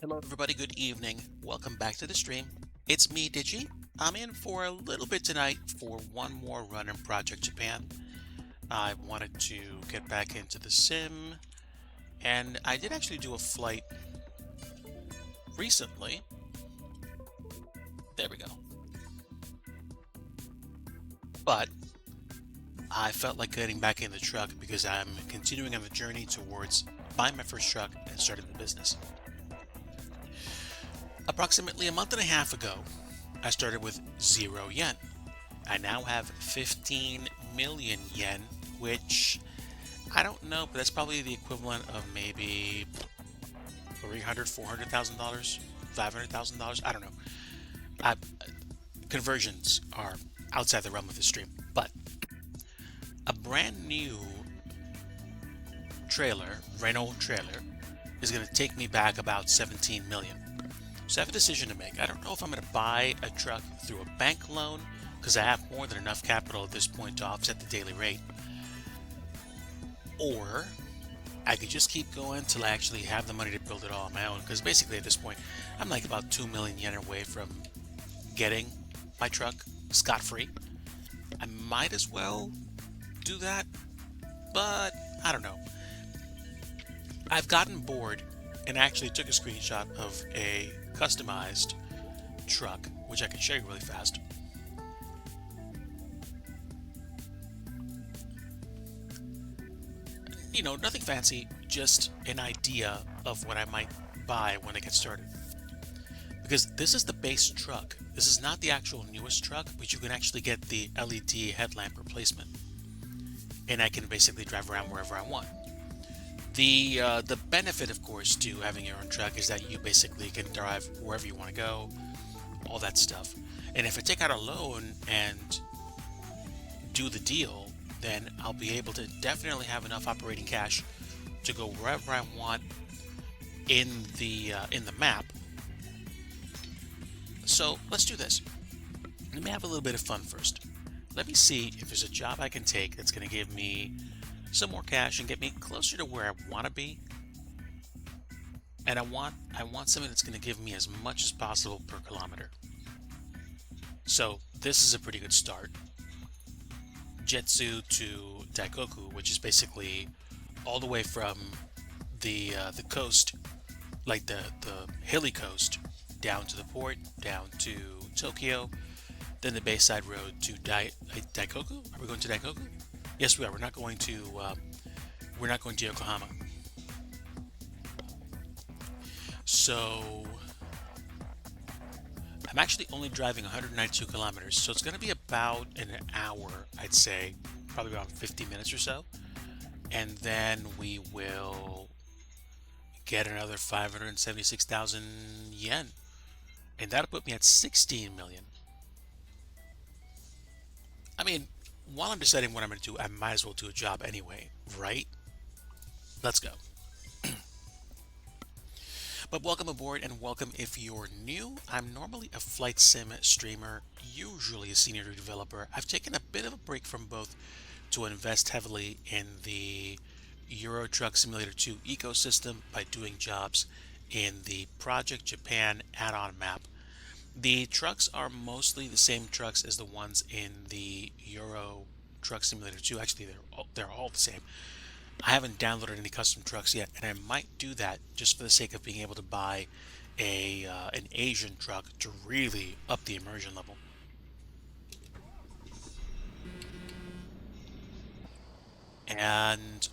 Hello, everybody. Good evening. Welcome back to the stream. It's me, DIGI. I'm in for a little bit tonight for one more run in Project Japan. I wanted to get back into the sim, and I did actually do a flight recently. There we go. But I felt like getting back in the truck because I'm continuing on the journey towards buying my first truck and starting the business. Approximately a month and a half ago, I started with 0 yen. I now have 15 million yen, which I don't know, but that's probably the equivalent of maybe 300, $400,000, $500,000. I don't know. I, conversions are outside the realm of the stream, but a brand new Renault trailer, is going to take me back about 17 million. So I have a decision to make. I don't know if I'm going to buy a truck through a bank loan because I have more than enough capital at this point to offset the daily rate, or I could just keep going till I actually have the money to build it all on my own. Because basically at this point, I'm like about 2 million yen away from getting my truck scot-free. I might as well do that, but I don't know. I've gotten bored and actually took a screenshot of a customized truck, which I can show you really fast. You know, nothing fancy, just an idea of what I might buy when I get started. Because this is the base truck. This is not the actual newest truck, but you can actually get the LED headlamp replacement. And I can basically drive around wherever I want. The benefit, of course, to having your own truck is that you basically can drive wherever you want to go, all that stuff. And if I take out a loan and do the deal, then I'll be able to definitely have enough operating cash to go wherever I want in the map. So let's do this. Let me have a little bit of fun first. Let me see if there's a job I can take that's going to give me some more cash and get me closer to where I want to be. And I want something that's going to give me as much as possible per kilometer. So this is a pretty good start. Jetsu to Daikoku, which is basically all the way from the coast, like the hilly coast, down to the port, down to Tokyo, then the Bayside Road to Daikoku. Are we going to Daikoku? Yes, we are. We're not going to Yokohama. So I'm actually only driving 192 kilometers, so it's going to be about an hour, I'd say, probably around 50 minutes or so. And then we will get another 576,000 yen. And that'll put me at 16 million. I mean, while I'm deciding what I'm going to do, I might as well do a job anyway, right? Let's go. But welcome aboard and welcome if you're new. I'm normally a flight sim streamer, usually a senior developer. I've taken a bit of a break from both to invest heavily in the Euro Truck Simulator 2 ecosystem by doing jobs in the Project Japan add-on map. The trucks are mostly the same trucks as the ones in the Euro Truck Simulator 2. Actually, they're all the same. I haven't downloaded any custom trucks yet, and I might do that just for the sake of being able to buy an Asian truck to really up the immersion level. And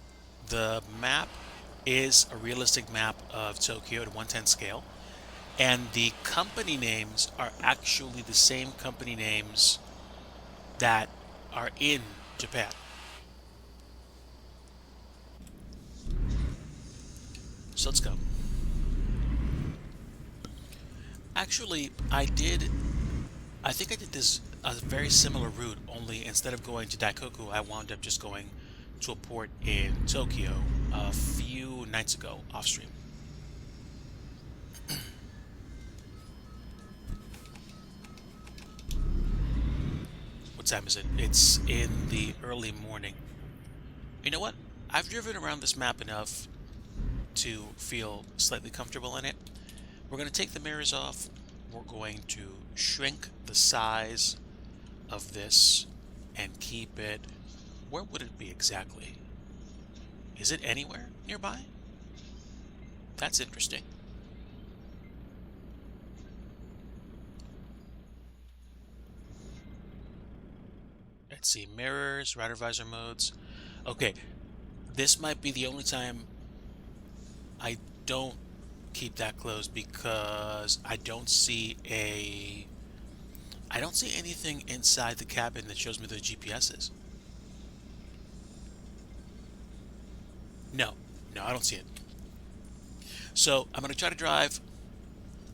the map is a realistic map of Tokyo at 110 scale, and the company names are actually the same company names that are in Japan. So let's go. Actually, I think I did this a very similar route, only instead of going to Daikoku, I wound up just going to a port in Tokyo a few nights ago off stream. What time is it? It's in the early morning. You know what? I've driven around this map enough to feel slightly comfortable in it. We're going to take the mirrors off. We're going to shrink the size of this and keep it. Where would it be exactly? Is it anywhere nearby? That's interesting. Let's see, mirrors, rider visor modes. Okay, this might be the only time I don't keep that closed because I don't see anything inside the cabin that shows me the GPS is. No, no, I don't see it. So I'm gonna try to drive.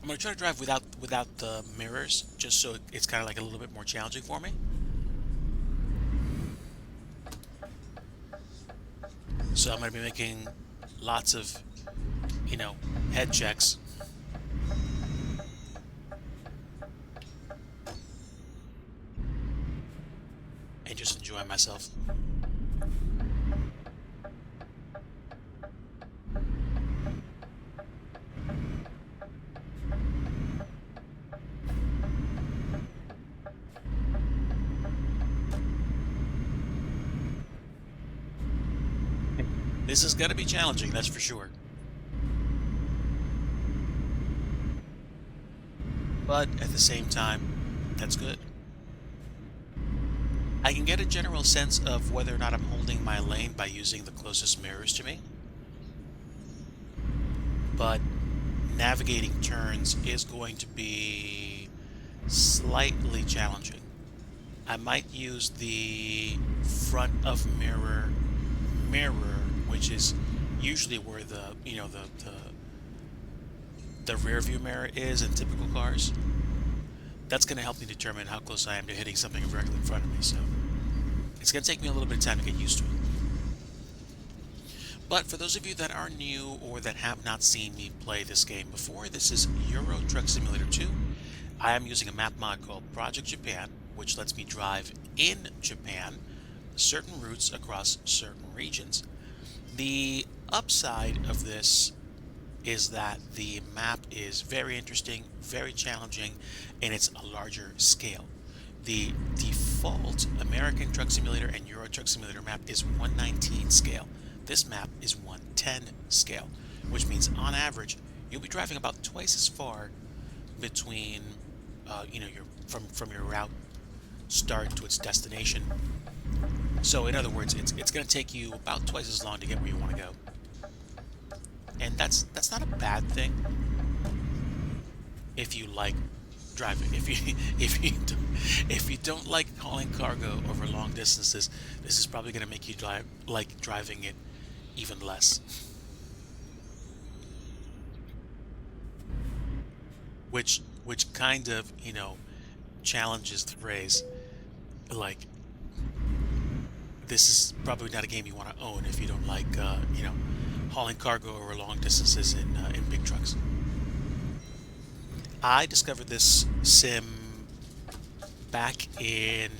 I'm gonna try to drive without the mirrors, just so it's kind of like a little bit more challenging for me. So I'm gonna be making lots of, you know, head checks. And just enjoy myself. This is gonna be challenging, that's for sure. But at the same time, that's good. I can get a general sense of whether or not I'm holding my lane by using the closest mirrors to me. But navigating turns is going to be slightly challenging. I might use the front of mirror, which is usually where the, you know, the rear view mirror is in typical cars. That's going to help me determine how close I am to hitting something directly in front of me, so it's going to take me a little bit of time to get used to it. But for those of you that are new or that have not seen me play this game before, this is Euro Truck Simulator 2. I am using a map mod called Project Japan, which lets me drive in Japan certain routes across certain regions. The upside of this is that the map is very interesting, very challenging, and it's a larger scale. The default American Truck Simulator and Euro Truck Simulator map is 119 scale. This map is 110 scale, which means on average you'll be driving about twice as far between your from your route start to its destination. So in other words, it's going to take you about twice as long to get where you want to go, and that's not a bad thing if you like driving. If you don't like hauling cargo over long distances, this is probably going to make you like driving it even less. Which kind of, challenges the phrase, like, this is probably not a game you want to own if you don't like hauling cargo over long distances in big trucks. I discovered this sim back in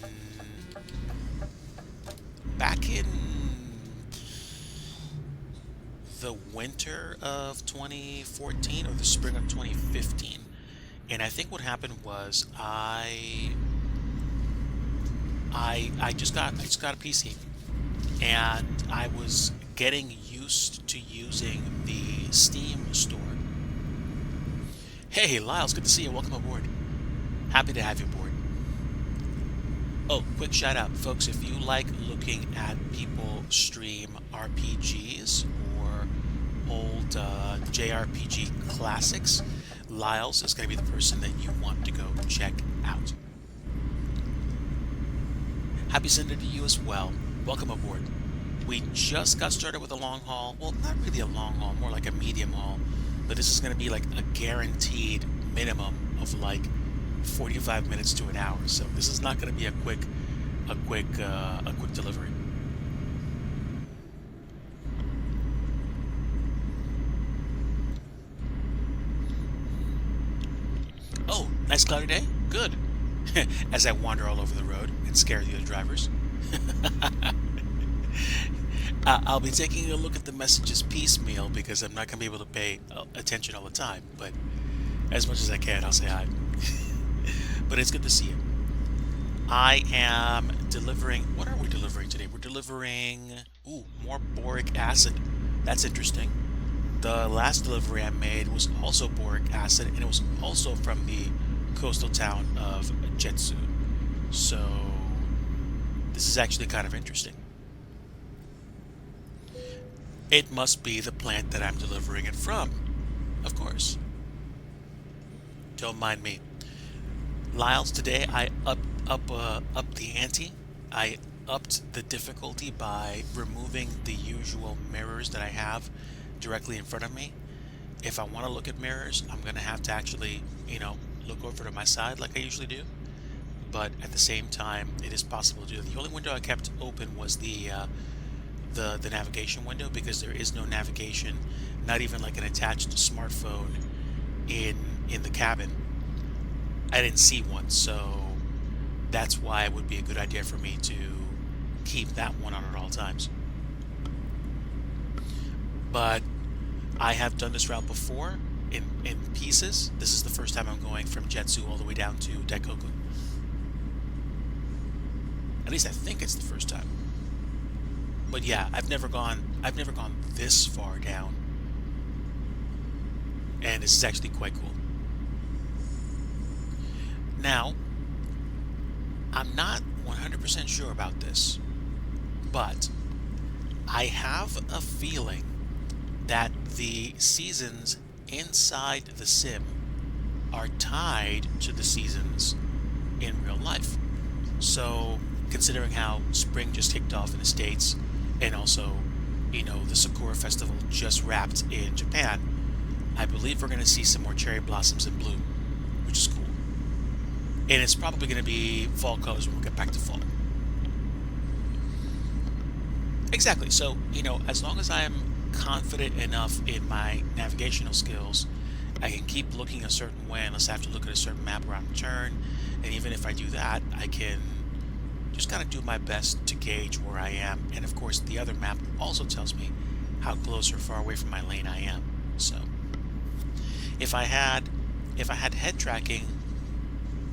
the winter of 2014 or the spring of 2015. And I think what happened was I just got a PC, and I was getting used to using the Steam store. Hey, Lyles, good to see you. Welcome aboard. Happy to have you aboard. Oh, quick shout out, folks. If you like looking at people stream RPGs or old JRPG classics, Lyles is going to be the person that you want to go check out. Happy Sunday to you as well. Welcome aboard. We just got started with a long haul. Well, not really a long haul, more like a medium haul. But this is going to be like a guaranteed minimum of like 45 minutes to an hour. So this is not going to be a quick delivery. Oh, nice cloudy day. Good. As I wander all over the road and scare the other drivers. I'll be taking a look at the messages piecemeal because I'm not going to be able to pay attention all the time. But As much as I can, I'll say hi. But it's good to see you. I am delivering. What are we delivering today? We're delivering. Ooh, more boric acid. That's interesting. The last delivery I made was also boric acid, and it was also from the coastal town of Jetsu. So this is actually kind of interesting. It must be the plant that I'm delivering it from. Of course. Don't mind me. Lyles, today I upped the ante. I upped the difficulty by removing the usual mirrors that I have directly in front of me. If I want to look at mirrors, I'm gonna have to actually, look over to my side like I usually do. But at the same time, it is possible to do. The only window I kept open was the navigation window, because there is no navigation, not even like an attached smartphone in the cabin. I didn't see one, so that's why it would be a good idea for me to keep that one on at all times. But I have done this route before in pieces. This is the first time I'm going from Jetsu all the way down to Daikoku. At least I think it's the first time. But yeah, I've never gone this far down. And this is actually quite cool. Now, I'm not 100% sure about this, but I have a feeling that the seasons inside the sim are tied to the seasons in real life. So, considering how spring just kicked off in the States, and also, the Sakura Festival just wrapped in Japan, I believe we're going to see some more cherry blossoms in bloom, which is cool. And it's probably going to be fall colors when we get back to fall. Exactly. So, as long as I am confident enough in my navigational skills, I can keep looking a certain way unless I have to look at a certain map around the turn. And even if I do that, I can just kind of do my best to gauge where I am. And of course, the other map also tells me how close or far away from my lane I am. So, if I had head tracking,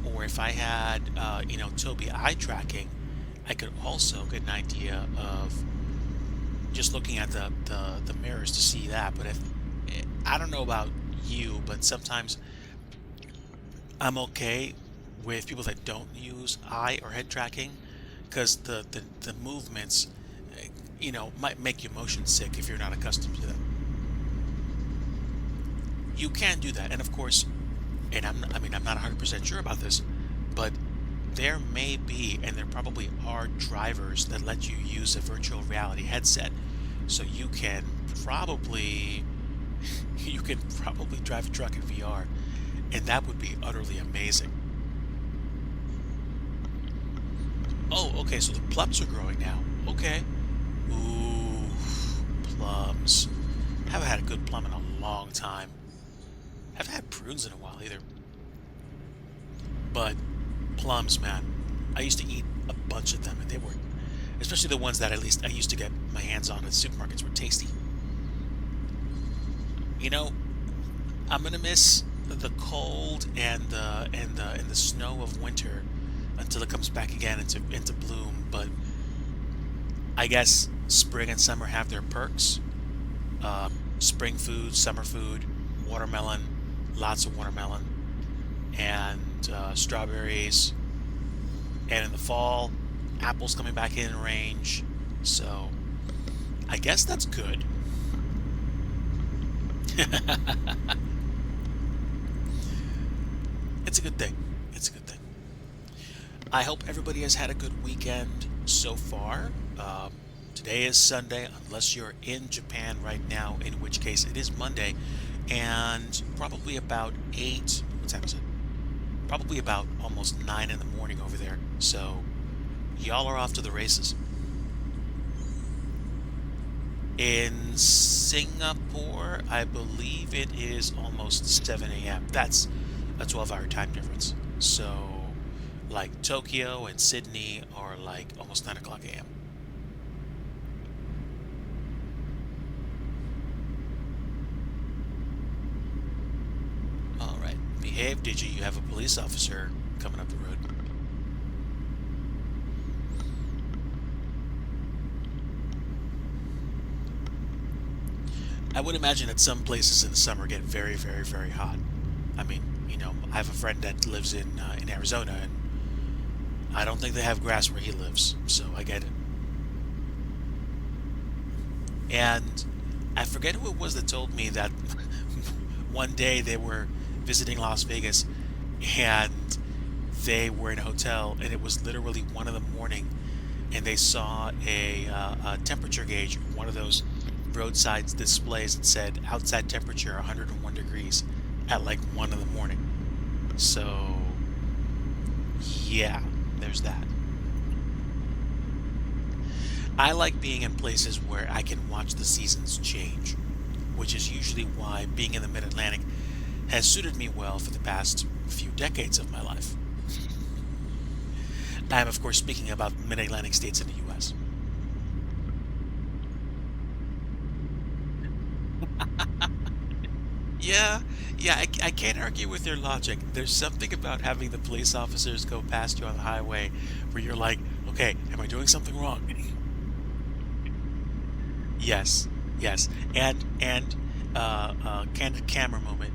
or if I had Tobii eye tracking, I could also get an idea of just looking at the mirrors to see that. But I don't know about you, but sometimes I'm okay with people that don't use eye or head tracking, because the movements might make you motion sick if you're not accustomed to them. You can do that, and of course, and I'm not 100% sure about this, but there may be, and there probably are, drivers that let you use a virtual reality headset, so you can probably drive a truck in VR, and that would be utterly amazing. Oh, okay, so the plums are growing now. Okay. Ooh, plums. Haven't had a good plum in a long time. Haven't had prunes in a while either. But plums, man. I used to eat a bunch of them, and they were, especially the ones that at least I used to get my hands on at supermarkets, were tasty. I'm gonna miss the cold and the snow of winter until it comes back again into bloom. But I guess spring and summer have their perks. Spring food, summer food, watermelon, lots of watermelon, and strawberries. And in the fall, apples coming back in range. So I guess that's good. It's a good thing. It's a good thing. I hope everybody has had a good weekend so far. Today is Sunday, unless you're in Japan right now, in which case it is Monday, and probably about 8, what time is it? Probably about almost 9 in the morning over there. So, y'all are off to the races. In Singapore, I believe it is almost 7 a.m. That's a 12-hour time difference. So, like Tokyo and Sydney are like almost 9 o'clock a.m. All right, behave, Digi. You have a police officer coming up the road. I would imagine that some places in the summer get very, very, very hot. I mean, I have a friend that lives in Arizona, and I don't think they have grass where he lives, so I get it. And I forget who it was that told me that one day they were visiting Las Vegas, and they were in a hotel, and it was literally 1 in the morning, and they saw a temperature gauge, one of those roadside displays that said outside temperature 101 degrees at like 1 in the morning. So, yeah, there's that. I like being in places where I can watch the seasons change, which is usually why being in the mid Atlantic has suited me well for the past few decades of my life. I am, of course, speaking about mid Atlantic states in the US. Yeah, yeah, I can't argue with their logic. There's something about having the police officers go past you on the highway where you're like, okay, am I doing something wrong? Yes, yes, and candid camera moment.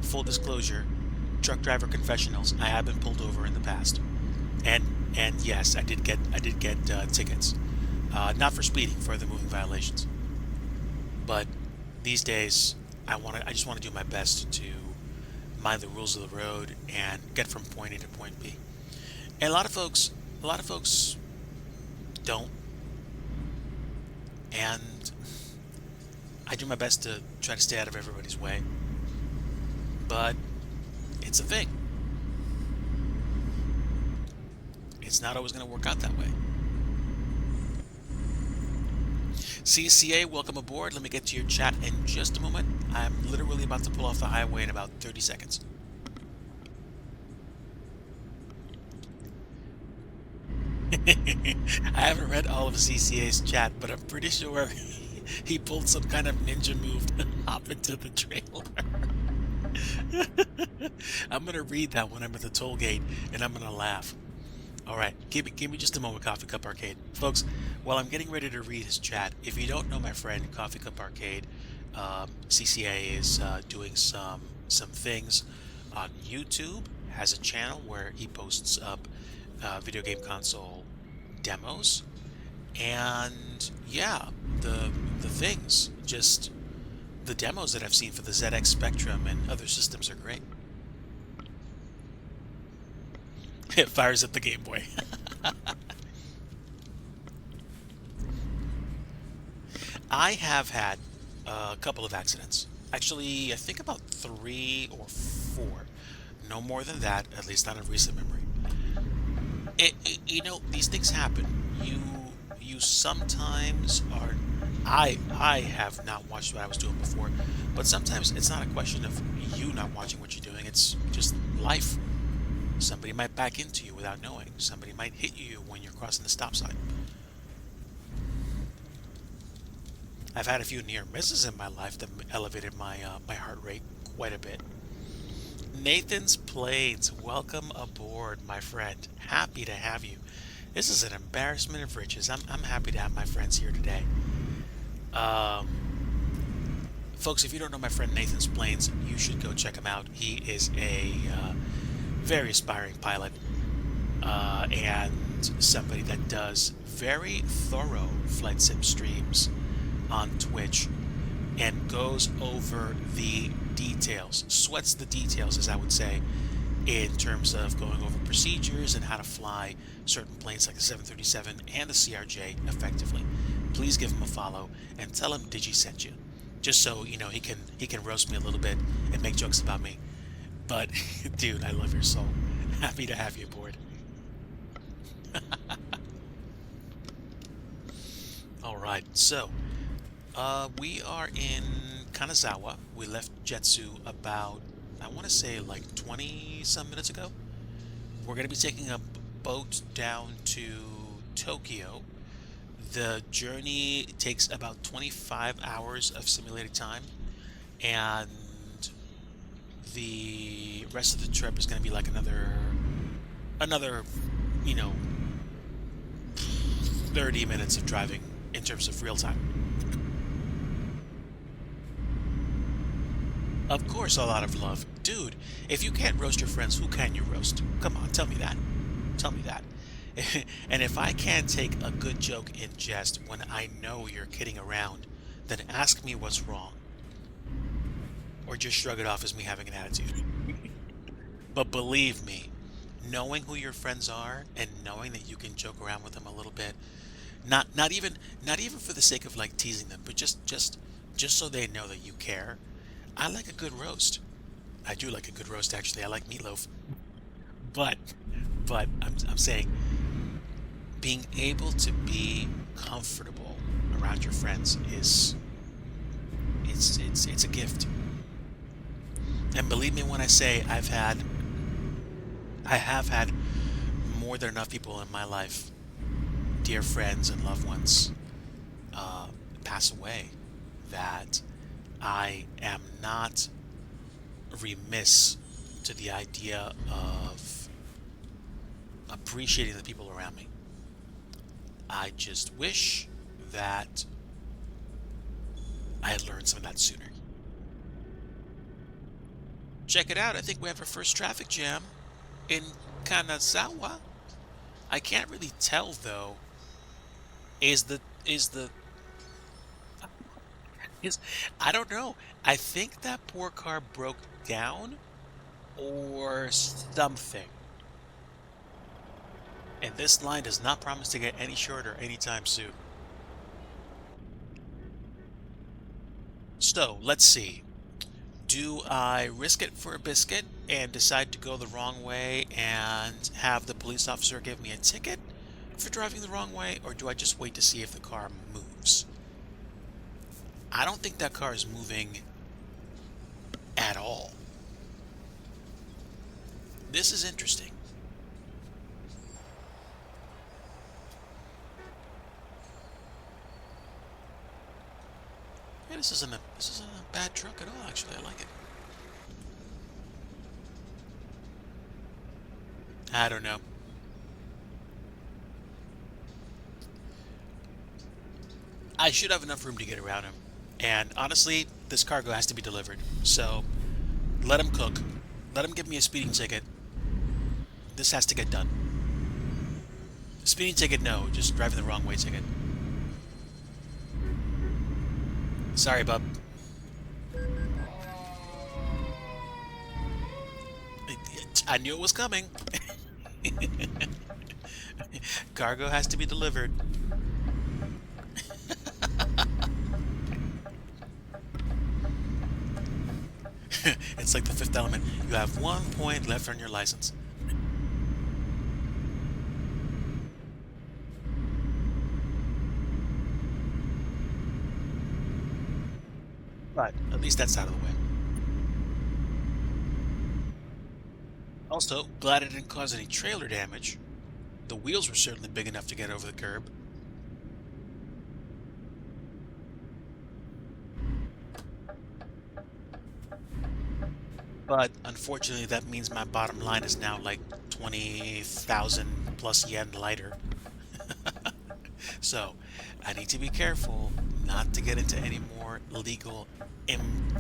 Full disclosure, truck driver confessionals. I have been pulled over in the past, and and yes, I did get tickets, not for speeding, for the moving violations. But these days, I just want to do my best to mind the rules of the road and get from point A to point B. And a lot of folks don't, and I do my best to try to stay out of everybody's way. But it's a thing. It's not always going to work out that way. CCA, welcome aboard. Let me get to your chat in just a moment. I'm literally about to pull off the highway in about 30 seconds. I haven't read all of CCA's chat, but I'm pretty sure he pulled some kind of ninja move to hop into the trailer. I'm gonna read that when I'm at the toll gate, and I'm gonna laugh. All right, give me just a moment, Coffee Cup Arcade, folks. While I'm getting ready to read his chat, if you don't know my friend Coffee Cup Arcade, CCA is doing some things on YouTube. Has a channel where he posts up video game console demos, and yeah, the things, just the demos that I've seen for the ZX Spectrum and other systems are great. It fires up the Game Boy. I have had a couple of accidents. Actually, I think about 3 or 4. No more than that, at least not in recent memory. These things happen. You sometimes are. I have not watched what I was doing before, but sometimes it's not a question of you not watching what you're doing. It's just life. Somebody might back into you without knowing. Somebody might hit you when you're crossing the stop sign. I've had a few near misses in my life that elevated my heart rate quite a bit. Nathan's Planes, welcome aboard, my friend. Happy to have you. This is an embarrassment of riches. I'm happy to have my friends here today. Um, Folks, if you don't know my friend Nathan's Planes, you should go check him out. He is a very aspiring pilot, and somebody that does very thorough flight sim streams on Twitch and goes over the details, sweats the details, as I would say, in terms of going over procedures and how to fly certain planes like the 737 and the CRJ effectively. Please give him a follow and tell him Digi sent you, just so he can roast me a little bit and make jokes about me. But dude, I love your soul. Happy to have you aboard. All right, so we are in Kanazawa. We left Jetsu about, I want to say, like 20 some minutes ago. We're going to be taking a boat down to Tokyo. The journey takes about 25 hours of simulated time, and the rest of the trip is going to be like another, you know, 30 minutes of driving in terms of real time. Of course, a lot of love. Dude, if you can't roast your friends, who can you roast? Come on, tell me that. Tell me that. And if I can't take a good joke in jest when I know you're kidding around, then ask me what's wrong. Or just shrug it off as me having an attitude. But believe me, knowing who your friends are and knowing that you can joke around with them a little bit, not even for the sake of like teasing them, but just so they know that you care. I like a good roast. I do like a good roast, actually. I like meatloaf. But I'm saying being able to be comfortable around your friends is it's a gift. And believe me when I say I have had more than enough people in my life, dear friends and loved ones, uh, pass away, that I am not remiss to the idea of appreciating the people around me. I just wish that I had learned some of that sooner. Check it out. I think we have our first traffic jam in Kanazawa. I can't really tell though. Is the is I don't know. I think that poor car broke down or something. And this line does not promise to get any shorter anytime soon. So, let's see. Do I risk it for a biscuit and decide to go the wrong way and have the police officer give me a ticket for driving the wrong way, or do I just wait to see if the car moves? I don't think that car is moving at all. This is interesting. Yeah, this isn't a bad truck at all, actually. I like it. I don't know. I should have enough room to get around him. And honestly, this cargo has to be delivered. So let him cook. Let him give me a speeding ticket. This has to get done. Speeding ticket, no. Just driving the wrong way ticket. Sorry, bub. I knew it was coming. Cargo has to be delivered. It's like the fifth element. You have 1 point left on your license. But at least that's out of the way. Also, glad it didn't cause any trailer damage. The wheels were certainly big enough to get over the curb. But unfortunately, that means my bottom line is now like 20,000 plus yen lighter. So I need to be careful not to get into any more legal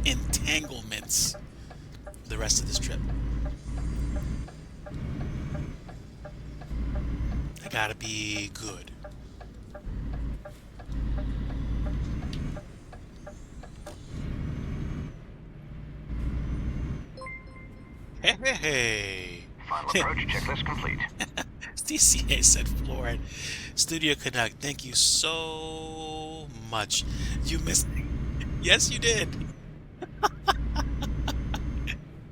entanglements the rest of this trip. I gotta be good. Hey, hey, hey. Final approach checklist complete. DCA said Florid. Studio Canuck, thank you so much. You missed. Yes, you did.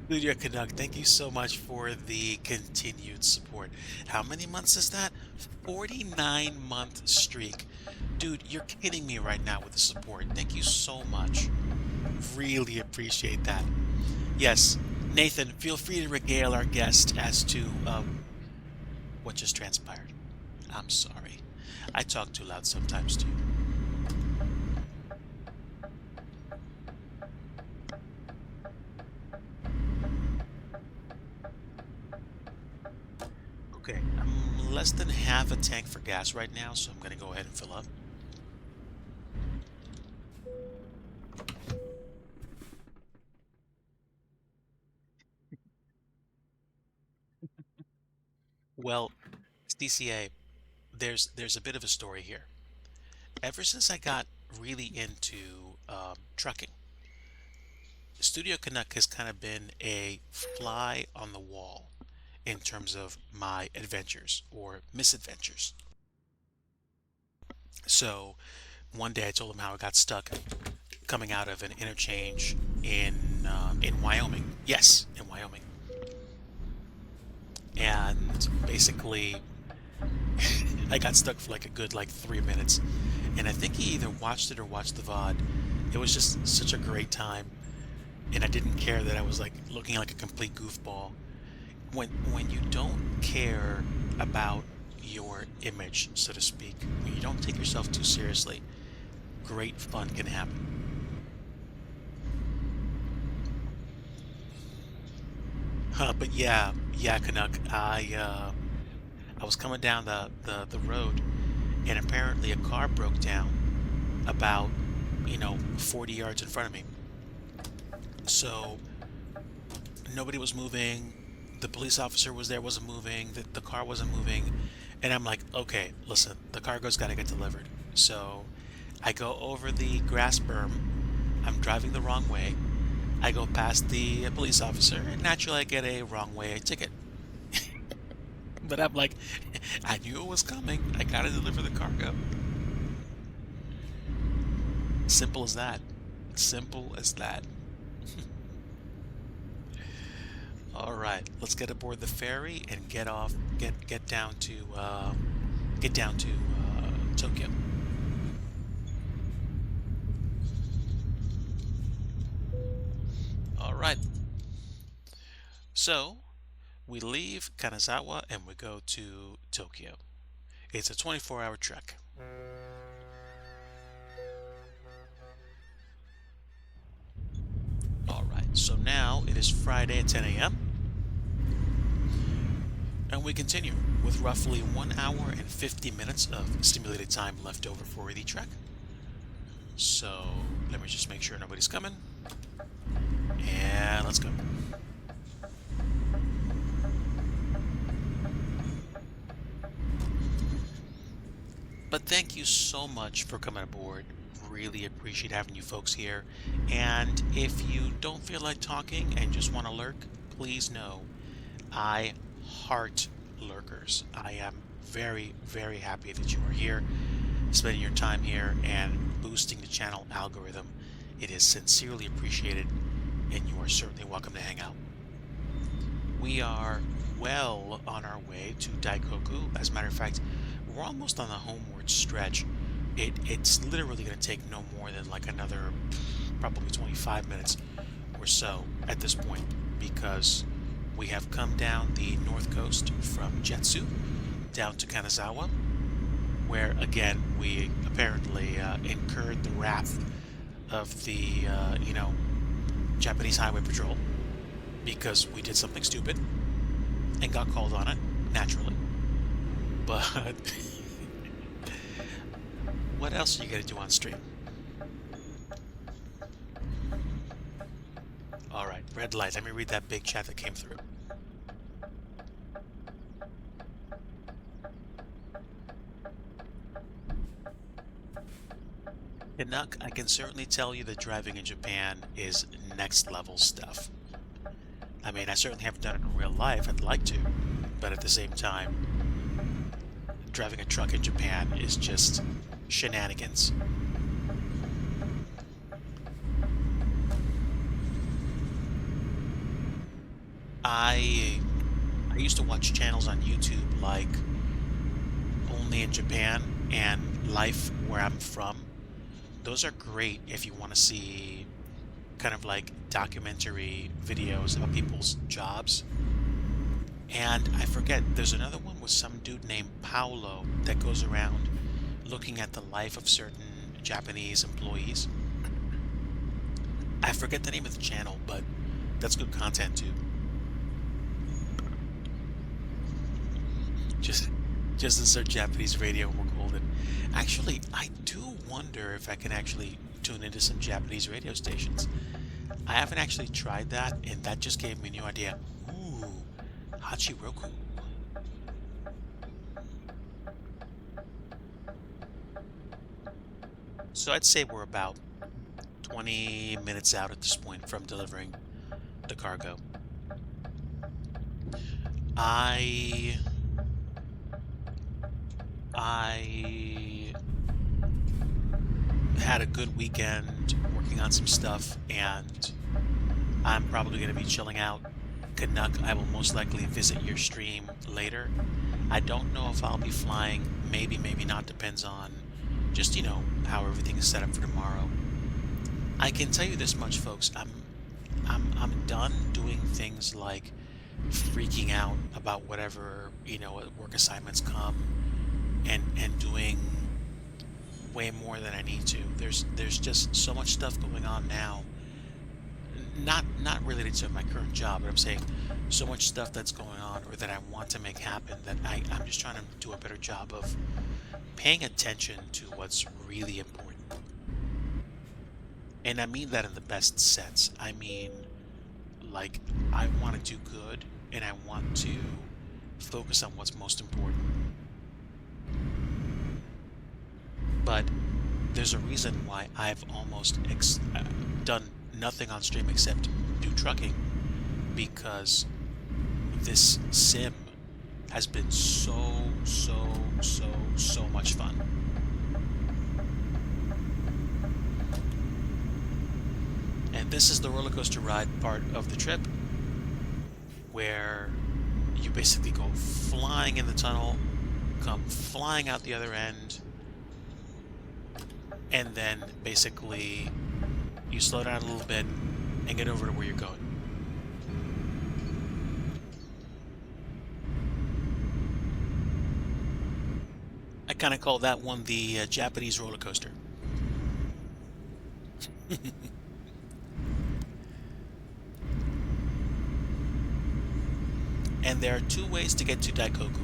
Studio Canuck, thank you so much for the continued support. How many months is that? 49-month streak. Dude, you're kidding me right now with the support. Thank you so much. Really appreciate that. Yes, Nathan, feel free to regale our guest as to what just transpired. I'm sorry. I talk too loud sometimes too. less than half a tank for gas right now, so I'm going to go ahead and fill up. Well, DCA, there's a bit of a story here. Ever since I got really into trucking, Studio Canuck has kind of been a fly on the wall in terms of my adventures or misadventures. So one day I told him how I got stuck coming out of an interchange in Wyoming. Yes, in Wyoming. And basically, I got stuck for like a good 3 minutes, and I think he either watched it or watched the VOD. It was just such a great time, and I didn't care that I was like looking like a complete goofball. When you don't care about your image, so to speak, when you don't take yourself too seriously, great fun can happen. But yeah, Canuck, I was coming down the road, and apparently a car broke down about 40 yards in front of me. So nobody was moving. The police officer was there, wasn't moving. The car wasn't moving. And I'm like, okay, listen, the cargo's got to get delivered. So I go over the grass berm. I'm driving the wrong way. I go past the police officer, and naturally I get a wrong way ticket. But I'm like, I knew it was coming. I got to deliver the cargo. Simple as that. Simple as that. All right, let's get aboard the ferry and get off. Get down to Tokyo. All right. So we leave Kanazawa and we go to Tokyo. It's a 24-hour trek. All right. So now it is Friday at 10 a.m. And we continue with roughly 1 hour and 50 minutes of stimulated time left over for the trek. So let me just make sure nobody's coming. And let's go. But thank you so much for coming aboard. Really appreciate having you folks here. And if you don't feel like talking and just want to lurk, please know I heart lurkers. I am very, very happy that you are here, spending your time here and boosting the channel algorithm. It is sincerely appreciated, and you are certainly welcome to hang out. We are well on our way to Daikoku. As a matter of fact, we're almost on the homeward stretch. It's literally going to take no more than like another probably 25 minutes or so at this point, because we have come down the north coast from Jetsu down to Kanazawa, where again we apparently incurred the wrath of the Japanese Highway Patrol because we did something stupid and got called on it, naturally. But what else are you gonna do on stream? All right, red light. Let me read that big chat that came through. Canuck, I can certainly tell you that driving in Japan is next level stuff. I mean, I certainly haven't done it in real life. I'd like to, but at the same time, driving a truck in Japan is just shenanigans. I used to watch channels on YouTube like Only in Japan and Life Where I'm From. Those are great if you want to see kind of like documentary videos about people's jobs. And I forget, there's another one with some dude named Paolo that goes around looking at the life of certain Japanese employees. I forget the name of the channel, but that's good content too. Just Just insert Japanese radio and we're golden. Actually, I do wonder if I can actually tune into some Japanese radio stations. I haven't actually tried that, and that just gave me a new idea. Ooh, Hachiroku. So I'd say we're about 20 minutes out at this point from delivering the cargo. I I had a good weekend working on some stuff, and I'm probably going to be chilling out. Canuck, I will most likely visit your stream later. I don't know if I'll be flying. Maybe, maybe not. Depends on just, how everything is set up for tomorrow. I can tell you this much, folks. I'm done doing things like freaking out about whatever, work assignments come and doing way more than I need to. There's just so much stuff going on now. Not related to my current job, but I'm saying so much stuff that's going on or that I want to make happen that I'm just trying to do a better job of paying attention to what's really important. And I mean that in the best sense. I mean, like, I want to do good and I want to focus on what's most important. But there's a reason why I've almost done nothing on stream except do trucking, because this sim has been so much fun. And this is the roller coaster ride part of the trip, where you basically go flying in the tunnel, come flying out the other end, and then basically you slow down a little bit and get over to where you're going. I kind of call that one the Japanese roller coaster. And there are two ways to get to Daikoku.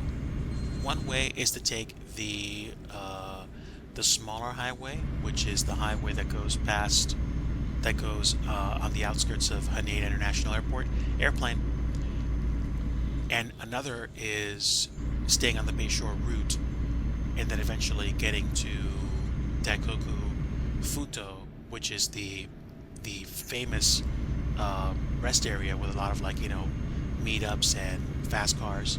One way is to take the smaller highway, which is the highway that goes on the outskirts of Haneda International Airplane. And another is staying on the Bayshore route and then eventually getting to Daikoku Futo, which is the famous rest area with a lot of meetups and fast cars,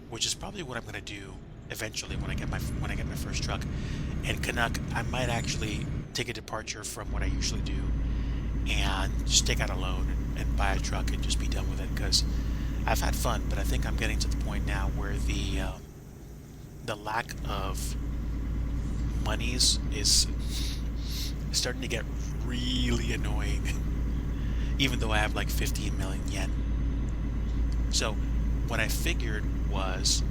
which is probably what I'm going to do eventually when I get my first truck. And Canuck, I might actually take a departure from what I usually do and just take out a loan and buy a truck and just be done with it, because I've had fun, but I think I'm getting to the point now where the lack of monies is starting to get really annoying, even though I have like 15 million yen. So what I figured was,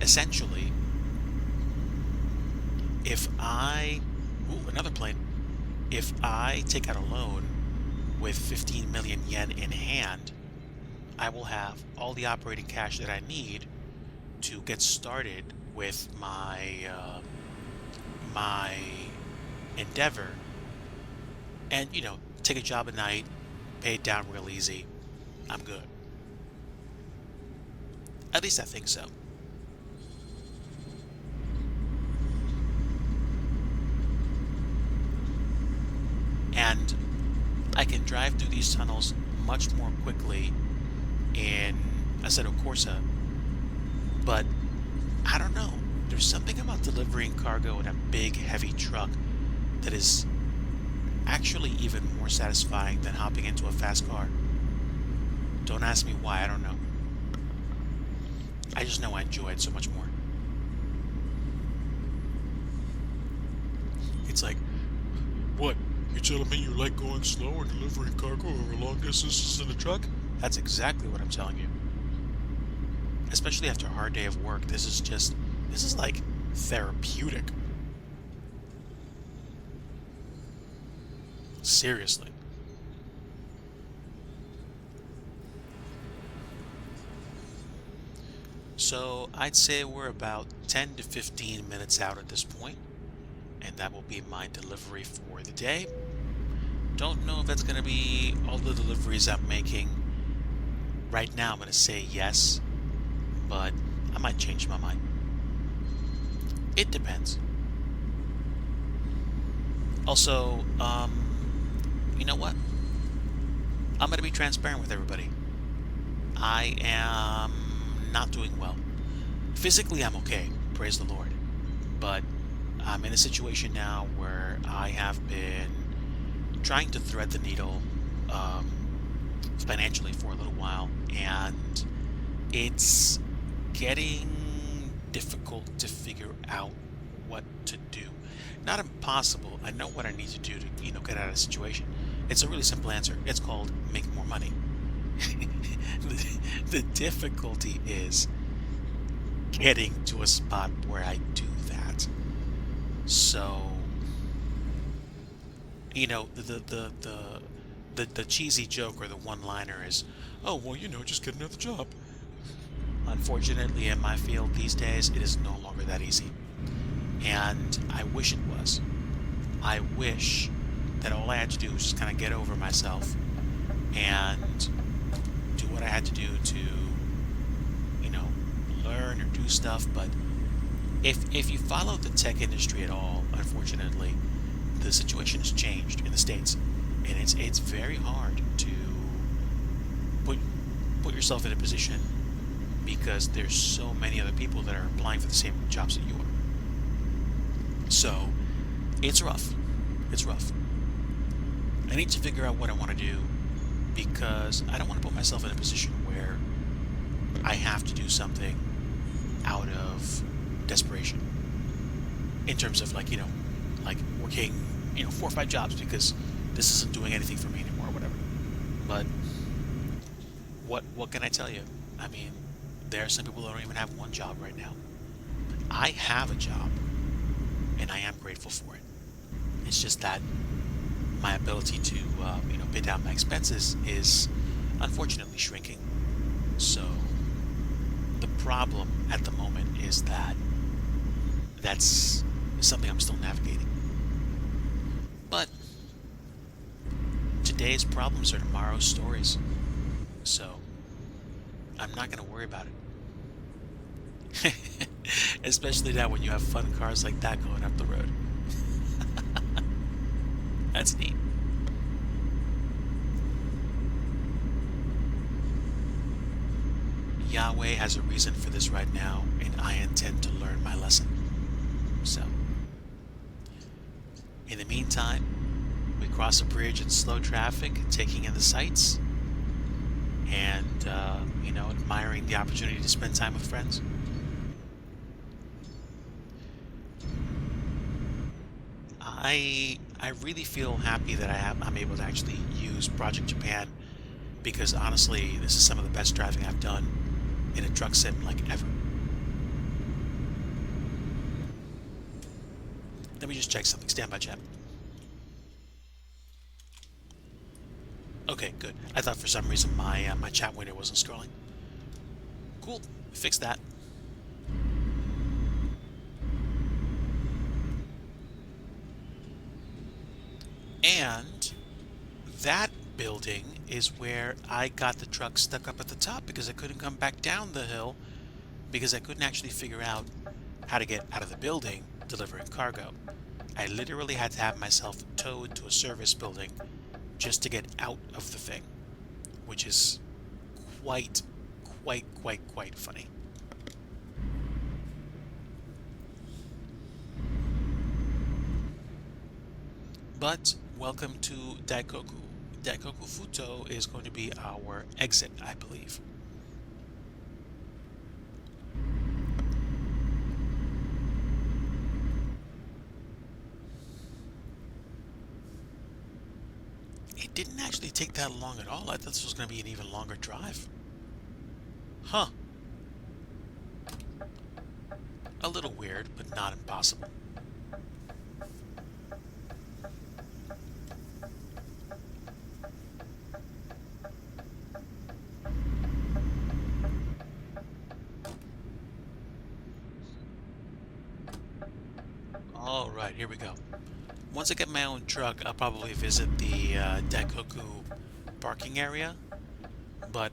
essentially, if another plane, if I take out a loan with 15 million yen in hand, I will have all the operating cash that I need to get started with my endeavor, and take a job at night, pay it down real easy. I'm good. At least I think so. And I can drive through these tunnels much more quickly in Assetto Corsa, but I don't know. There's something about delivering cargo in a big, heavy truck that is actually even more satisfying than hopping into a fast car. Don't ask me why, I don't know. I just know I enjoy it so much more. It's like, what? You're telling me you like going slow or delivering cargo over long distances in a truck? That's exactly what I'm telling you. Especially after a hard day of work, this is like therapeutic. Seriously. So I'd say we're about 10 to 15 minutes out at this point, and that will be my delivery for the day. Don't know if that's going to be all the deliveries I'm making. Right now, I'm going to say yes, but I might change my mind. It depends. Also, you know what? I'm going to be transparent with everybody. I am not doing well. Physically, I'm okay, praise the Lord. But I'm in a situation now where I have been trying to thread the needle financially for a little while, and it's getting difficult to figure out what to do. Not impossible. I know what I need to do to, get out of the situation. It's a really simple answer. It's called make more money. The difficulty is getting to a spot where I do that. So, the cheesy joke or the one-liner is, oh, well, just get another job. Unfortunately, in my field these days, it is no longer that easy. And I wish it was. I wish that all I had to do was just kind of get over myself and do what I had to do to, learn or do stuff. But if you follow the tech industry at all, unfortunately, the situation has changed in the States. And it's very hard to put put yourself in a position because there's so many other people that are applying for the same jobs that you are. So it's rough. It's rough. I need to figure out what I want to do because I don't want to put myself in a position where I have to do something out of desperation. In terms of like working, 4 or 5 jobs because this isn't doing anything for me anymore or whatever. But what can I tell you? I mean, there are some people that don't even have one job right now. I have a job and I am grateful for it. It's just that my ability to pay down my expenses is unfortunately shrinking. So the problem at the moment is that that's something I'm still navigating. But today's problems are tomorrow's stories. So I'm not going to worry about it. Especially now when you have fun cars like that going up the road. That's neat. Yahweh has a reason for this right now, and I intend to learn my lesson. So, in the meantime, we cross a bridge in slow traffic, taking in the sights, and, admiring the opportunity to spend time with friends. I really feel happy that I'm able to actually use Project Japan because honestly, this is some of the best driving I've done in a truck sim like ever. Let me just check something. Stand by, chat. Okay, good. I thought for some reason my chat window wasn't scrolling. Cool. Fix that. And that building is where I got the truck stuck up at the top because I couldn't come back down the hill because I couldn't actually figure out how to get out of the building delivering cargo. I literally had to have myself towed to a service building just to get out of the thing, which is quite, quite funny. But welcome to Daikoku. Daikoku Futo is going to be our exit, I believe. It didn't actually take that long at all. I thought this was going to be an even longer drive. Huh. A little weird, but not impossible. All right, here we go. Once I get my own truck, I'll probably visit the Daikoku parking area, but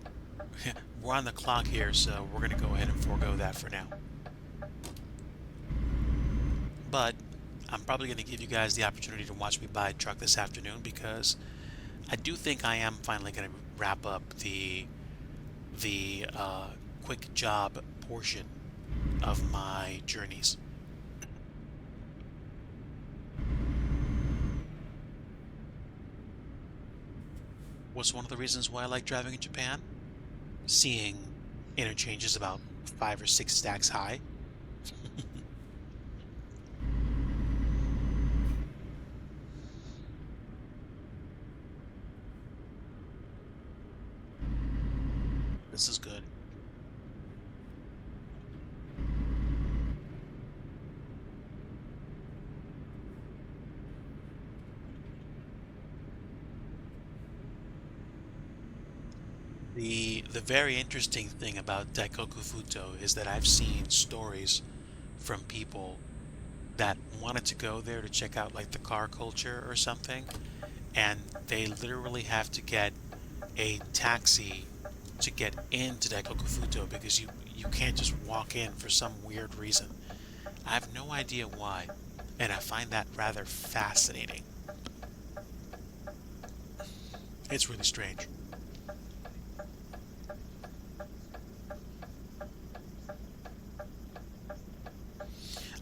we're on the clock here, so we're going to go ahead and forego that for now. But I'm probably going to give you guys the opportunity to watch me buy a truck this afternoon because I do think I am finally going to wrap up the quick job portion of my journeys. What's one of the reasons why I like driving in Japan? Seeing interchanges about 5 or 6 stacks high. This is good. The very interesting thing about Daikoku Futo is that I've seen stories from people that wanted to go there to check out like the car culture or something, and they literally have to get a taxi to get into Daikoku Futo because you can't just walk in for some weird reason. I have no idea why, and I find that rather fascinating. It's really strange.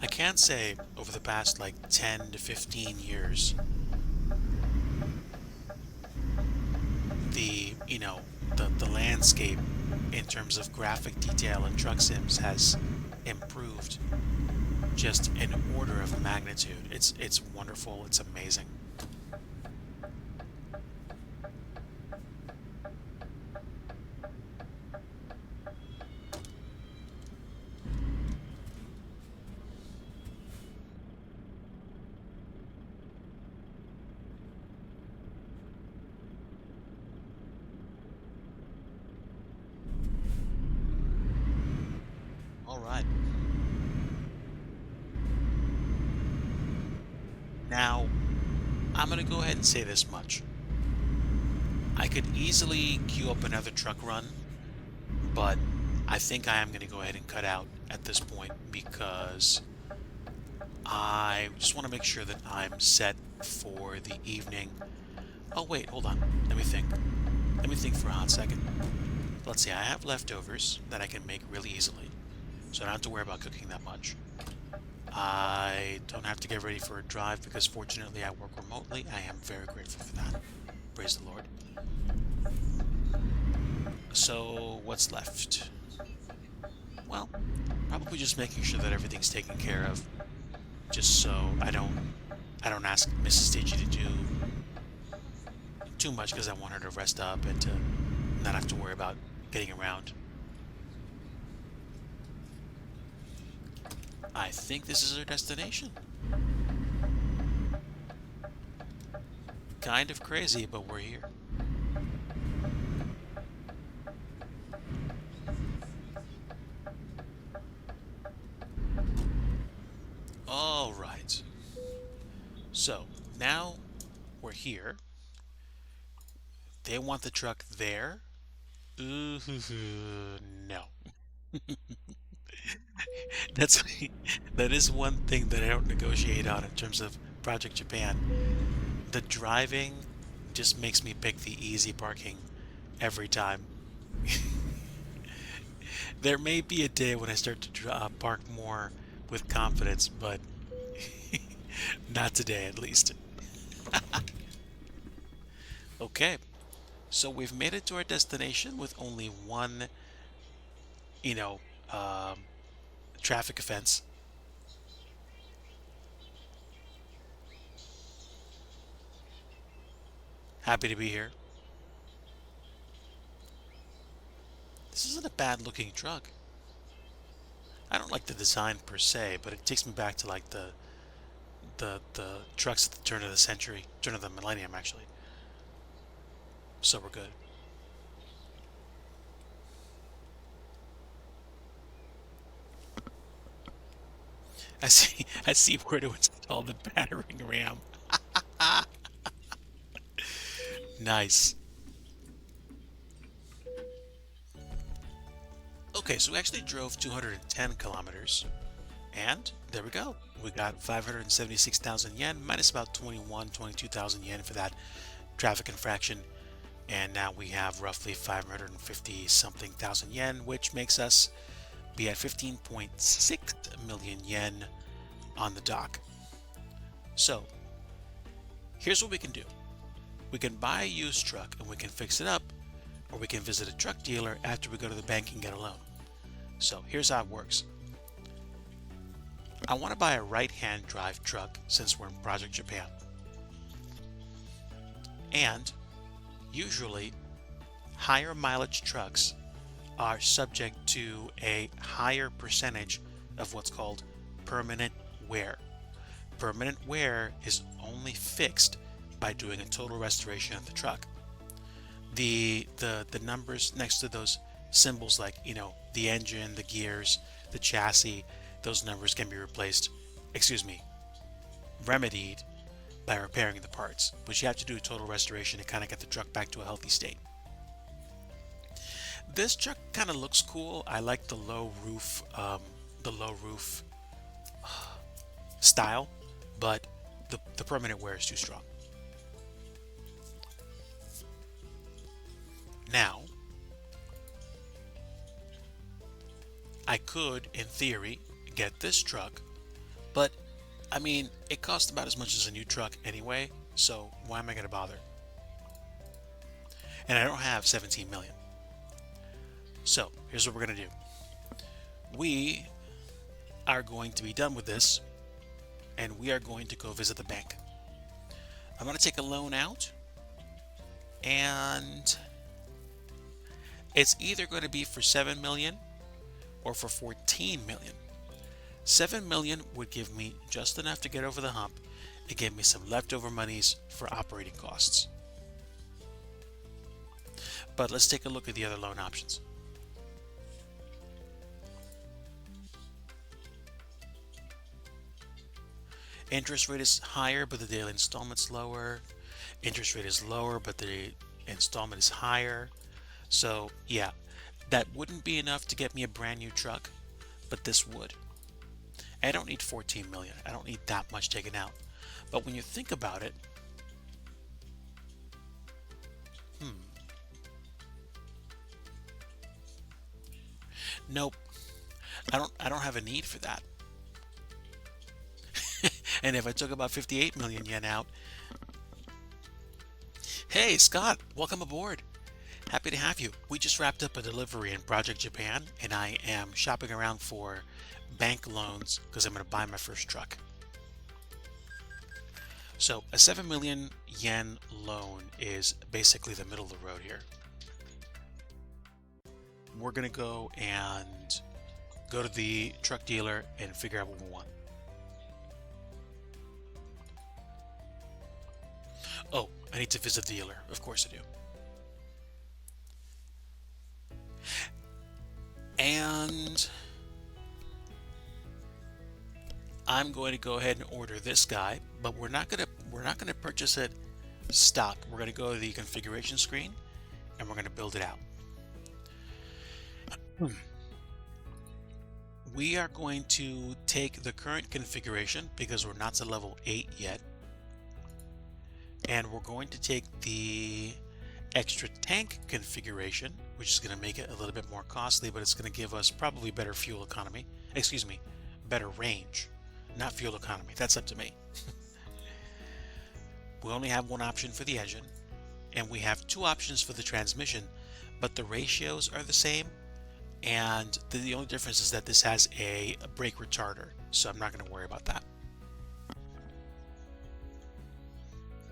I can say over the past like 10 to 15 years, the landscape in terms of graphic detail and truck sims has improved just an order of magnitude. It's wonderful, it's amazing. All right. Now, I'm going to go ahead and say this much. I could easily queue up another truck run, but I think I am going to go ahead and cut out at this point because I just want to make sure that I'm set for the evening. Oh, wait, hold on. Let me think. Let me think for a hot second. Let's see, I have leftovers that I can make really easily, so I don't have to worry about cooking that much. I don't have to get ready for a drive because fortunately I work remotely. I am very grateful for that. Praise the Lord. So, what's left? Well, probably just making sure that everything's taken care of, just so I don't ask Mrs. Digi to do too much because I want her to rest up and to not have to worry about getting around. I think this is our destination. Kind of crazy, but we're here. All right. So now we're here. They want the truck there. Ooh, no. That's that is one thing that I don't negotiate on in terms of Project Japan. The driving just makes me pick the easy parking every time. There may be a day when I start to park more with confidence, but not today at least. Okay, so we've made it to our destination with only one, you know, um, traffic offense. Happy to be here. This isn't a bad looking truck. I don't like the design per se, but it takes me back to like the trucks at the turn of the century, turn of the millennium actually. So we're good. I see where to install the battering ram. Nice. Okay, so we actually drove 210 kilometers, and there we go. We got 576,000 yen minus about 22,000 yen for that traffic infraction, and now we have roughly 550 something thousand yen, which makes us be at 15.6 million yen on the dock. So here's what we can do. We can buy a used truck and we can fix it up, or we can visit a truck dealer after we go to the bank and get a loan. So here's how it works. I want to buy a right-hand drive truck since we're in Project Japan. And usually higher mileage trucks are subject to a higher percentage of what's called permanent wear. Permanent wear is only fixed by doing a total restoration of the truck. The numbers next to those symbols, like, the engine, the gears, the chassis, those numbers can be replaced, remedied by repairing the parts, but you have to do a total restoration to kind of get the truck back to a healthy state. This truck kind of looks cool. I like the low roof style, but the permanent wear is too strong. Now, I could, in theory, get this truck, but I mean, it costs about as much as a new truck anyway, so why am I going to bother? And I don't have 17 million. So here's what we're going to do. We are going to be done with this, and we are going to go visit the bank. I'm going to take a loan out, and it's either going to be for 7 million or for 14 million. 7 million would give me just enough to get over the hump and give me some leftover monies for operating costs. But let's take a look at the other loan options. Interest rate is higher, but the daily installment's lower. Interest rate is lower, but the installment is higher. So yeah, that wouldn't be enough to get me a brand new truck, but this would. I don't need 14 million. I don't need that much taken out. But when you think about it, nope. I don't have a need for that. And if I took about 58 million yen out, hey Scott, welcome aboard. Happy to have you. We just wrapped up a delivery in Project Japan, and I am shopping around for bank loans because I'm going to buy my first truck. So a 7 million yen loan is basically the middle of the road here. We're going to go to the truck dealer and figure out what we want. Oh, I need to visit the dealer. Of course I do. And I'm going to go ahead and order this guy, but we're not gonna purchase it stock. We're going to go to the configuration screen and we're going to build it out. We are going to take the current configuration because we're not to level 8 yet, and we're going to take the extra tank configuration, which is going to make it a little bit more costly, but it's going to give us probably better fuel economy. Better range, not fuel economy. That's up to me. We only have one option for the engine, and we have two options for the transmission, but the ratios are the same, and the only difference is that this has a brake retarder, so I'm not going to worry about that.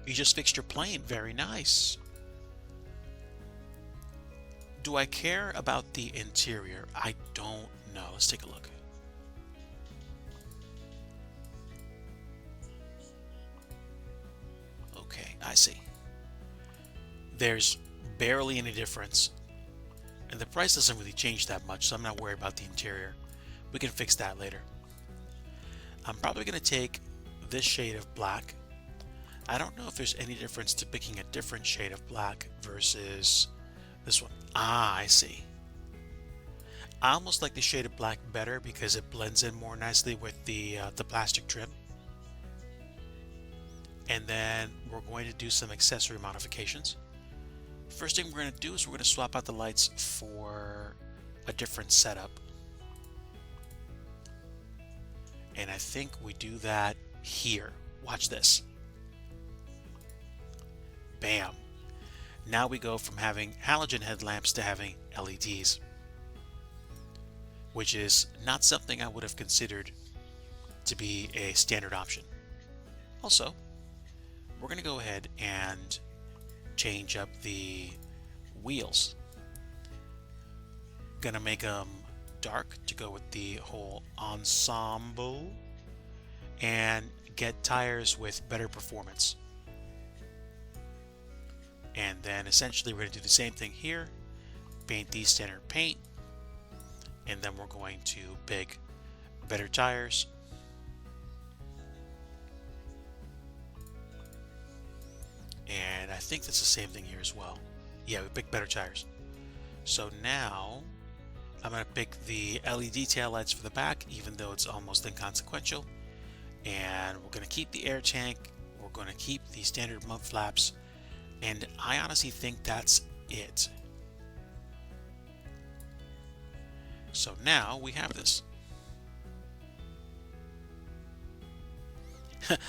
You just fixed your plane. Very nice. Do I care about the interior? I don't know. Let's take a look. Okay, I see. There's barely any difference, and the price doesn't really change that much, so I'm not worried about the interior. We can fix that later. I'm probably going to take this shade of black. I don't know if there's any difference to picking a different shade of black versus this one. Ah, I see. I almost like the shade of black better because it blends in more nicely with the plastic trim. And then we're going to do some accessory modifications. First thing we're going to do is we're going to swap out the lights for a different setup. And I think we do that here. Watch this. Bam. Now we go from having halogen headlamps to having LEDs, which is not something I would have considered to be a standard option. Also, we're going to go ahead and change up the wheels. Gonna make them dark to go with the whole ensemble and get tires with better performance. And then essentially we're going to do the same thing here. Paint these standard paint, and then we're going to pick better tires. And I think that's the same thing here as well. Yeah, we picked better tires. So now I'm going to pick the LED taillights for the back, even though it's almost inconsequential. And we're going to keep the air tank. We're going to keep the standard mud flaps. And I honestly think that's it. So now we have this.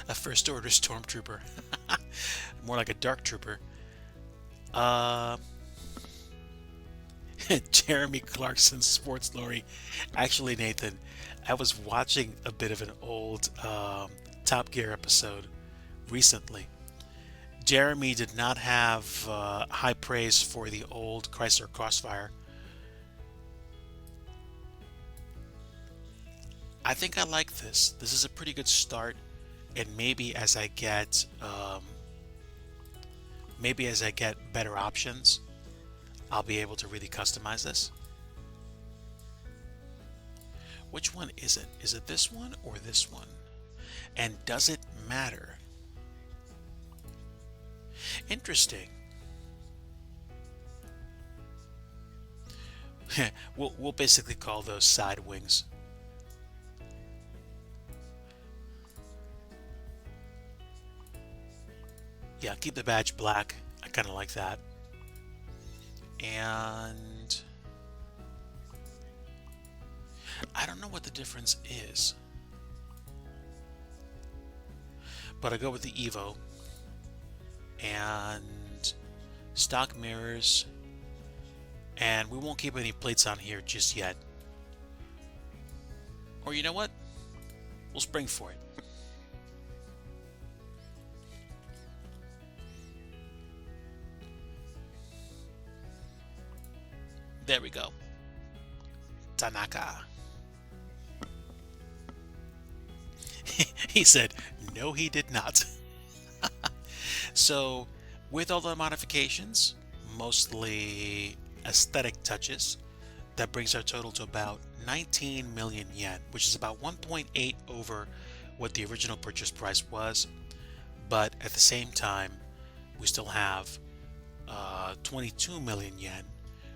A first order stormtrooper. More like a dark trooper. Jeremy Clarkson's sports lorry. Actually, Nathan, I was watching a bit of an old Top Gear episode recently. Jeremy did not have high praise for the old Chrysler Crossfire. I think I like this. This is a pretty good start, and maybe as I get better options, I'll be able to really customize this. Which one is it? Is it this one or this one? And does it matter? Interesting. We'll basically call those side wings. Yeah, keep the badge black. I kind of like that. And I don't know what the difference is, but I go with the Evo and stock mirrors, and we won't keep any plates on here just yet. Or you know what? We'll spring for it. There we go. Tanaka. He said, no, he did not. So, with all the modifications, mostly aesthetic touches, that brings our total to about 19 million yen, which is about 1.8 over what the original purchase price was. But at the same time, we still have 22 million yen,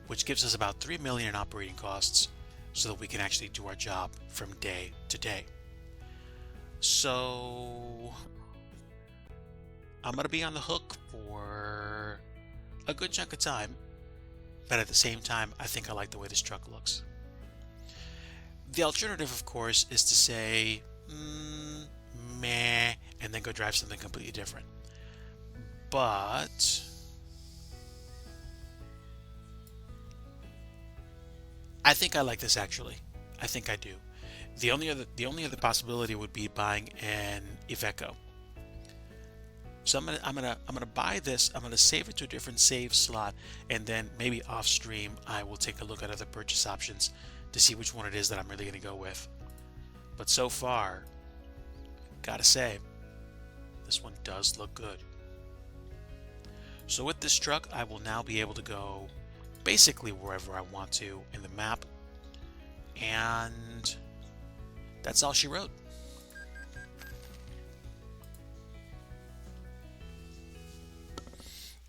which gives us about 3 million in operating costs so that we can actually do our job from day to day. So I'm going to be on the hook for a good chunk of time, but at the same time, I think I like the way this truck looks. The alternative, of course, is to say, meh, and then go drive something completely different. But I think I like this actually. I think I do. The only other possibility would be buying an Iveco. So I'm gonna buy this. I'm gonna save it to a different save slot, and then maybe off stream I will take a look at other purchase options to see which one it is that I'm really gonna go with. But so far, gotta say, this one does look good. So with this truck, I will now be able to go basically wherever I want to in the map, and that's all she wrote.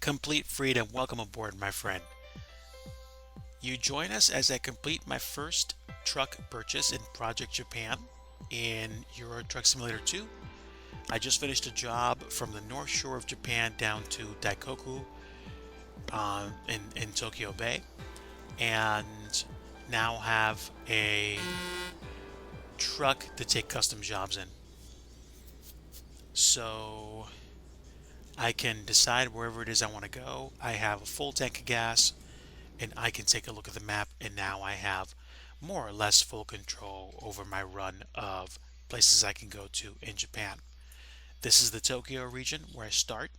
Complete freedom. Welcome aboard, my friend. You join us as I complete my first truck purchase in Project Japan in Euro Truck Simulator 2. I just finished a job from the North Shore of Japan down to Daikoku in Tokyo Bay, and now have a truck to take custom jobs in. So I can decide wherever it is I want to go. I have a full tank of gas, and I can take a look at the map, and now I have more or less full control over my run of places I can go to in Japan. This is the Tokyo region where I start,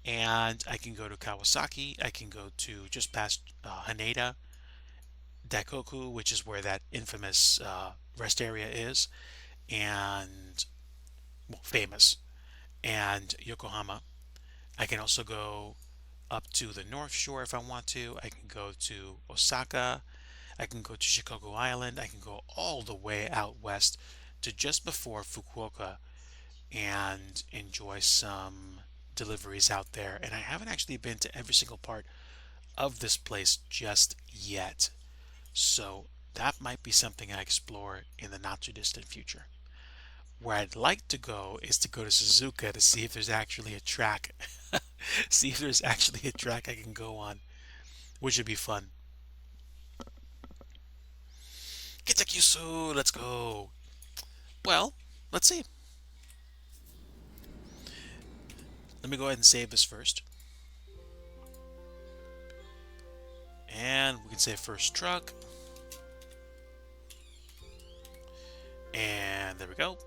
and I can go to Kawasaki. I can go to just past Haneda, Daikoku, which is where that infamous rest area is, and well, famous, and Yokohama. I can also go up to the North Shore if I want to. I can go to Osaka. I can go to Shikoku Island. I can go all the way out west to just before Fukuoka and enjoy some deliveries out there. And I haven't actually been to every single part of this place just yet. So that might be something I explore in the not too distant future. Where I'd like to go is to go to Suzuka to see if there's actually a track. See if there's actually a track I can go on, which would be fun. Kitakyusu, let's go. Well, let's see. Let me go ahead and save this first. And we can say first truck. And there we go.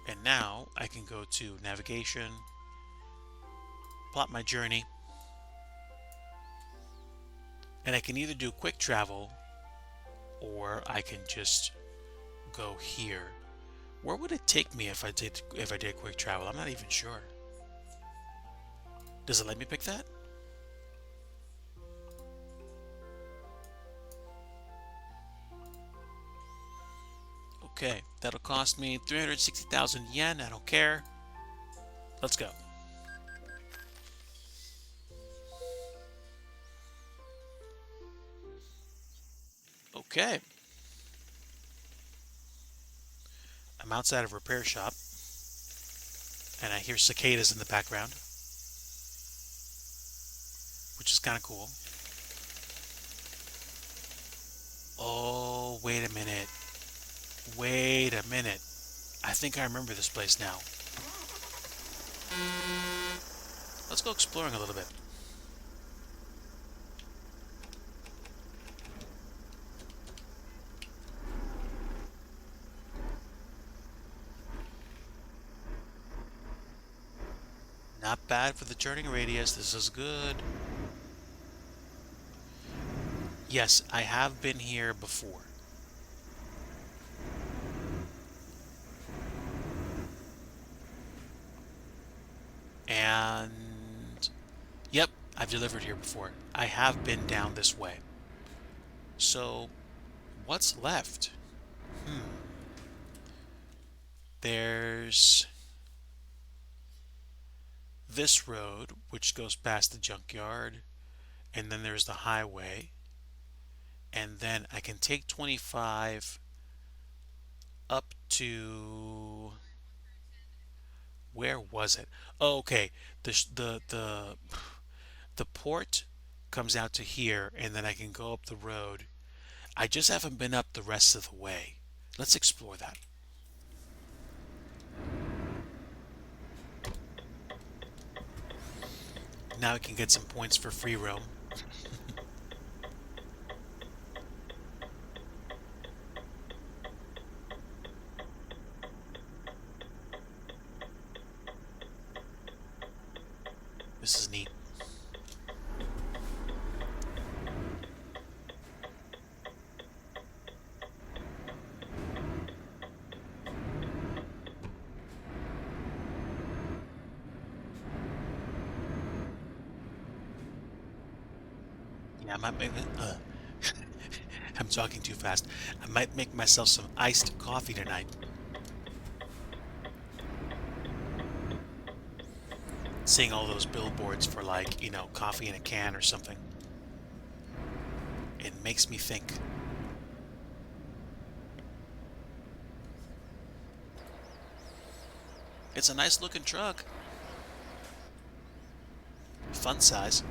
And now I can go to navigation, plot my journey, and I can either do quick travel or I can just go here. Where would it take me if I did quick travel? I'm not even sure. Does it let me pick that? Okay, that'll cost me 360,000 yen. I don't care. Let's go. Okay. I'm outside of a repair shop, and I hear cicadas in the background, which is kind of cool. Oh, wait a minute. Wait a minute. I think I remember this place now. Let's go exploring a little bit. Not bad for the turning radius. This is good. Yes, I have been here before. And yep, I've delivered here before. I have been down this way. So, what's left? There's this road, which goes past the junkyard, and then there's the highway. And then I can take 25 up to where was it? Oh, okay. The port comes out to here, and then I can go up the road. I just haven't been up the rest of the way. Let's explore that. Now I can get some points for free roam. This is neat. Yeah, I might make I'm talking too fast. I might make myself some iced coffee tonight. seeing all those billboards for like, coffee in a can or something. It makes me think. It's a nice looking truck. Fun size.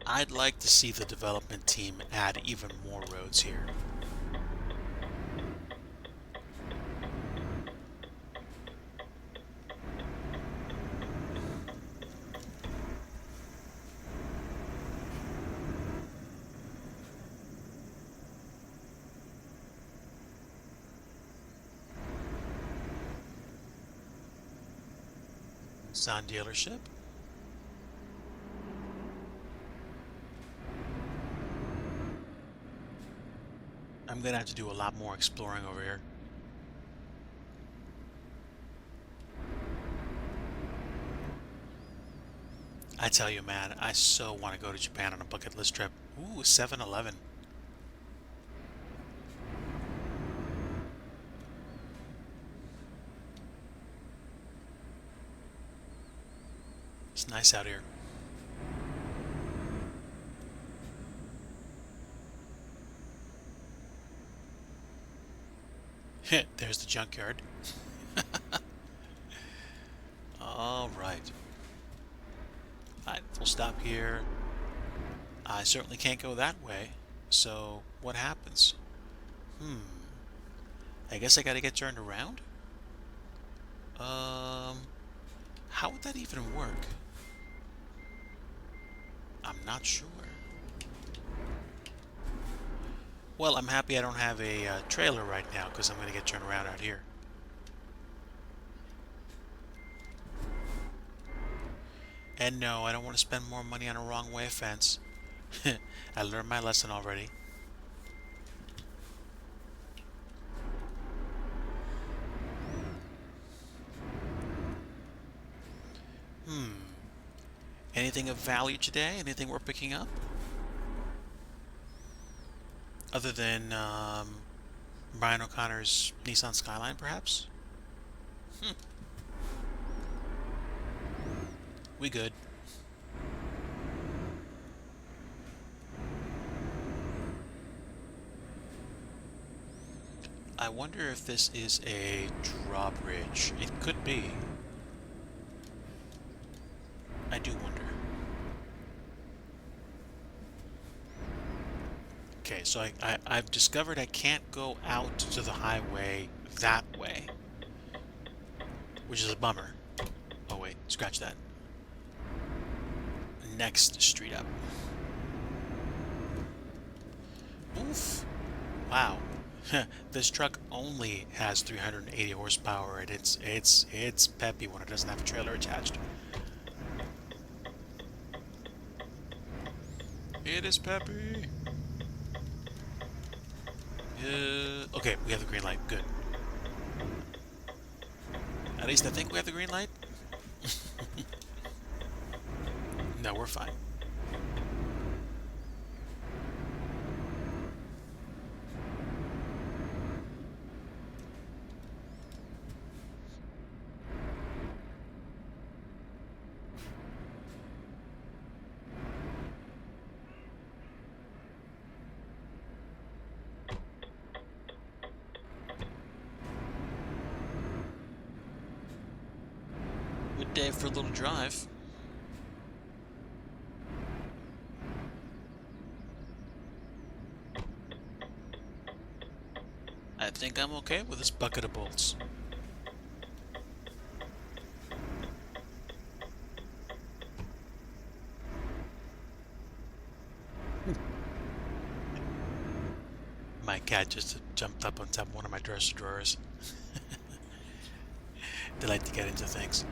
I'd like to see the development team add even more roads here. Nissan dealership. I'm gonna have to do a lot more exploring over here. I tell you, man, I so want to go to Japan on a bucket list trip. Ooh, 7-Eleven. It's nice out here. There's the junkyard. All right. We'll stop here. I certainly can't go that way. So what happens? Hmm. I guess I gotta get turned around? How would that even work? I'm not sure. Well, I'm happy I don't have a trailer right now because I'm gonna get turned around out here. And no, I don't want to spend more money on a wrong way fence. I learned my lesson already. Hmm. Anything of value today? Anything we're picking up? Other than Brian O'Connor's Nissan Skyline, perhaps? Hmm. We good. I wonder if this is a drawbridge. It could be. I do wonder. Okay, so I've discovered I can't go out to the highway that way, which is a bummer. Oh wait, scratch that. Next street up. Oof. Wow. This truck only has 380 horsepower and it's peppy when it doesn't have a trailer attached. It is peppy. Okay, we have the green light. Good. At least I think we have the green light. No, we're fine. Good day for a little drive. I think I'm okay with this bucket of bolts. My cat just jumped up on top of one of my dresser drawers. They like to get into things.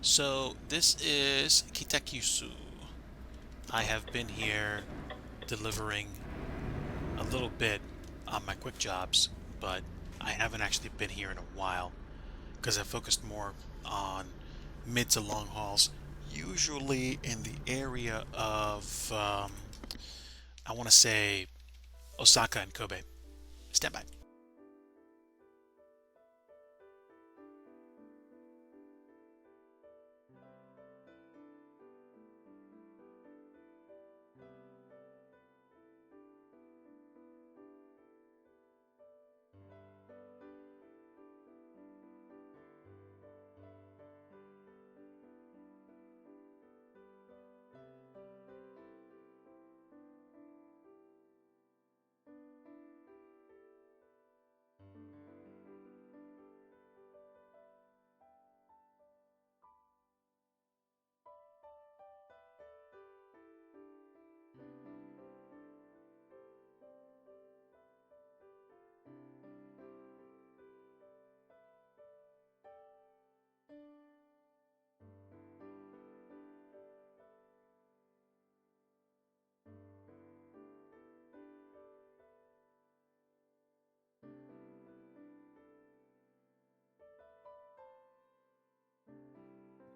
So this is Kitakyushu. I have been here delivering a little bit on my quick jobs, but I haven't actually been here in a while because I focused more on mid to long hauls, usually in the area of, I want to say, Osaka and Kobe. Stand by.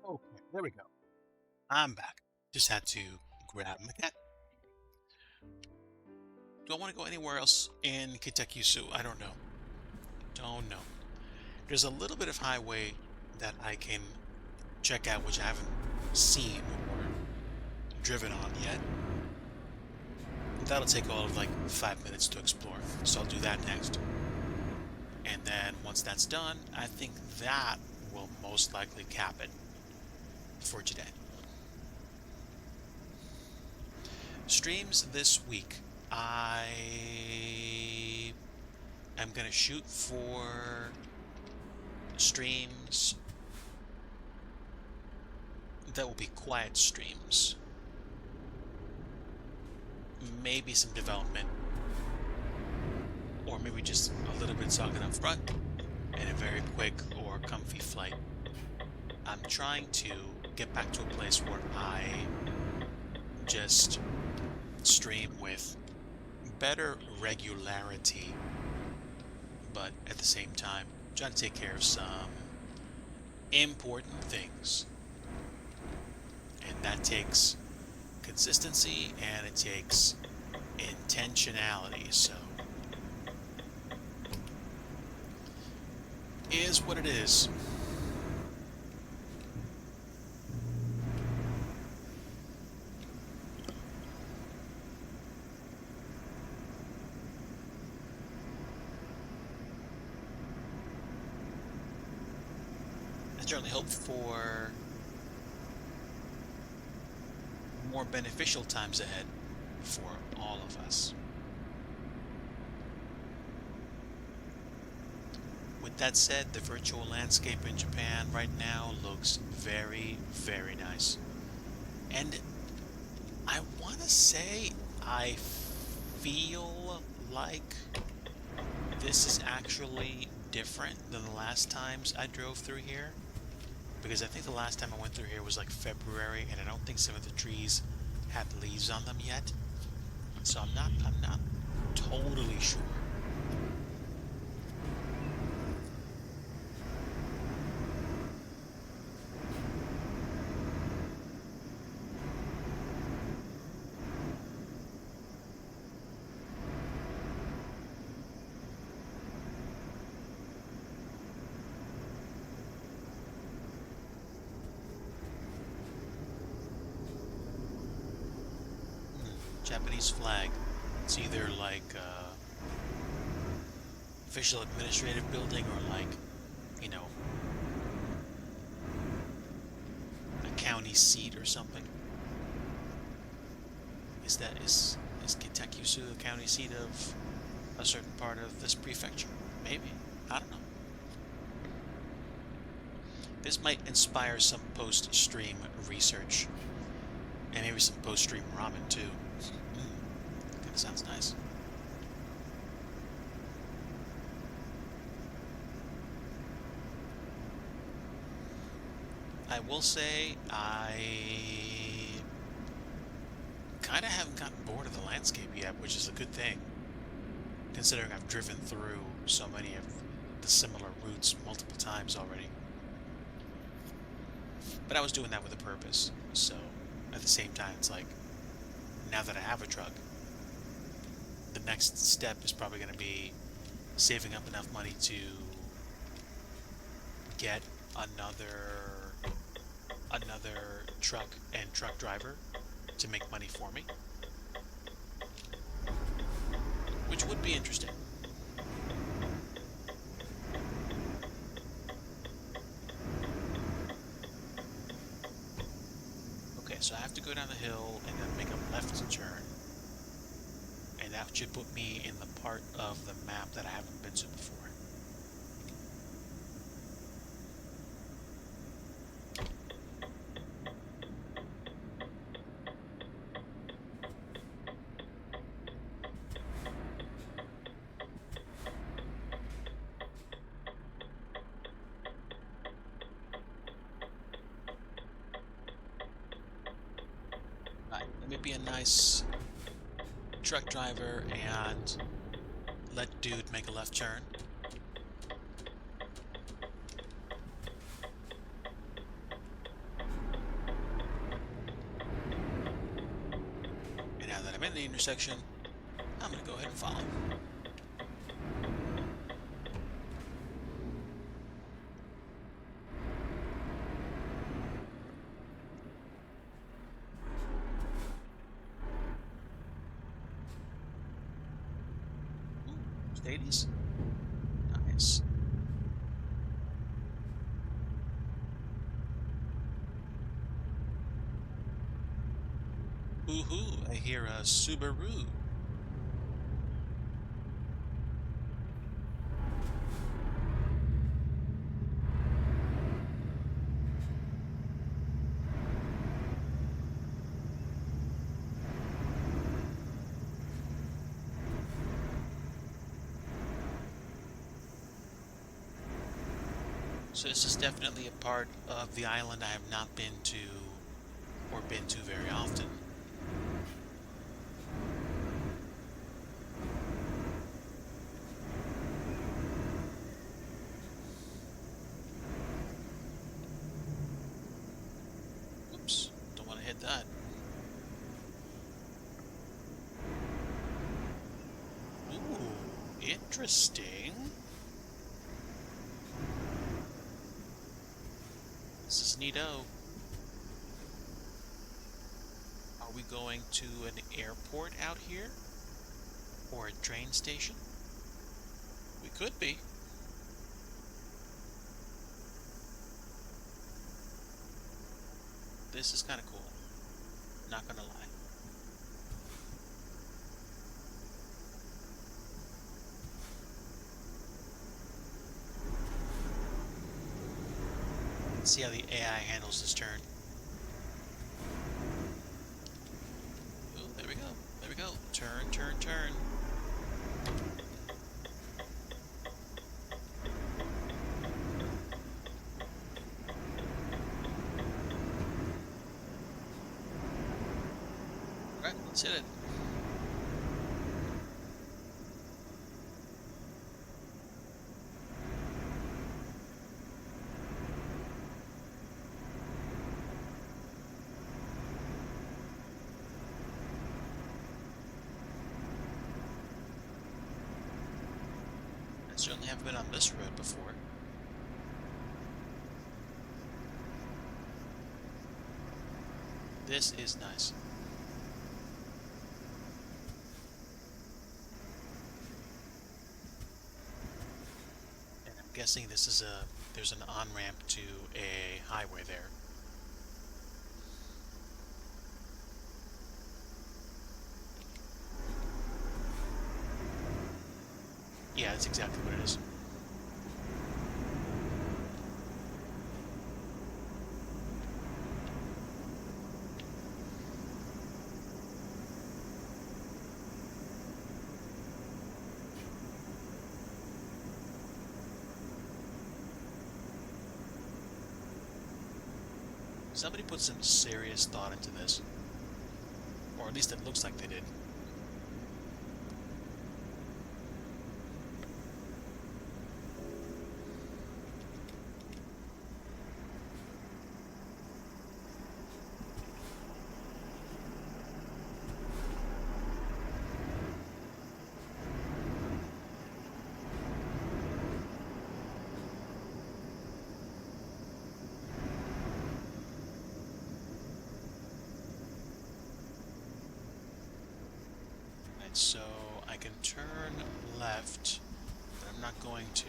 Okay, there we go. I'm back. Just had to grab my cat. Do I want to go anywhere else in Kitakyushu? I don't know. Don't know. There's a little bit of highway that I can check out, which I haven't seen or driven on yet. That'll take all of like 5 minutes to explore. So I'll do that next. And then once that's done, I think that will most likely cap it for today. Streams this week. I am going to shoot for streams that will be quiet streams. Maybe some development, or maybe just a little bit talking up front and a very quick or comfy flight. I'm trying to get back to a place where I just stream with better regularity, but at the same time, trying to take care of some important things. And that takes consistency and it takes intentionality. So, is what it is. I certainly hope for more beneficial times ahead for all of us. With that said, the virtual landscape in Japan right now looks very, very nice. And I want to say I feel like this is actually different than the last times I drove through here. Because I think the last time I went through here was like February, and I don't think some of the trees had leaves on them yet. So I'm not totally sure. Japanese flag. It's either like official administrative building or like, you know, a county seat or something. Is Kitakyushu the county seat of a certain part of this prefecture? Maybe. I don't know. This might inspire some post-stream research. And maybe some post-stream ramen too. Kind of sounds nice. I will say I kind of haven't gotten bored of the landscape yet, which is a good thing, considering I've driven through so many of the similar routes multiple times already. But I was doing that with a purpose. So at the same time, it's like now that I have a truck, the next step is probably going to be saving up enough money to get another truck and truck driver to make money for me, which would be interesting. Okay, so I have to go down the hill and then make a left turn, and that should put me in the part of the map that I haven't been to before. Right, let me be a nice truck driver and let dude make a left turn. And now that I'm in the intersection, I'm going to go ahead and follow. Ooh, Mercedes. Nice. Ooh, I hear a Subaru. So this is definitely a part of the island I have not been to or been to very often. Oops, don't want to hit that. Ooh, interesting. This is neato. Are we going to an airport out here? Or a train station? We could be. This is kind of cool. Not gonna lie. Let's see how the AI handles this turn. Ooh, there we go. There we go. Turn, turn, turn. Alright, let's hit it. I certainly haven't been on this road before. This is nice. And I'm guessing this is there's an on-ramp to a highway there. Yeah, that's exactly what it is. Somebody put some serious thought into this. Or at least it looks like they did. so I can turn left, but I'm not going to,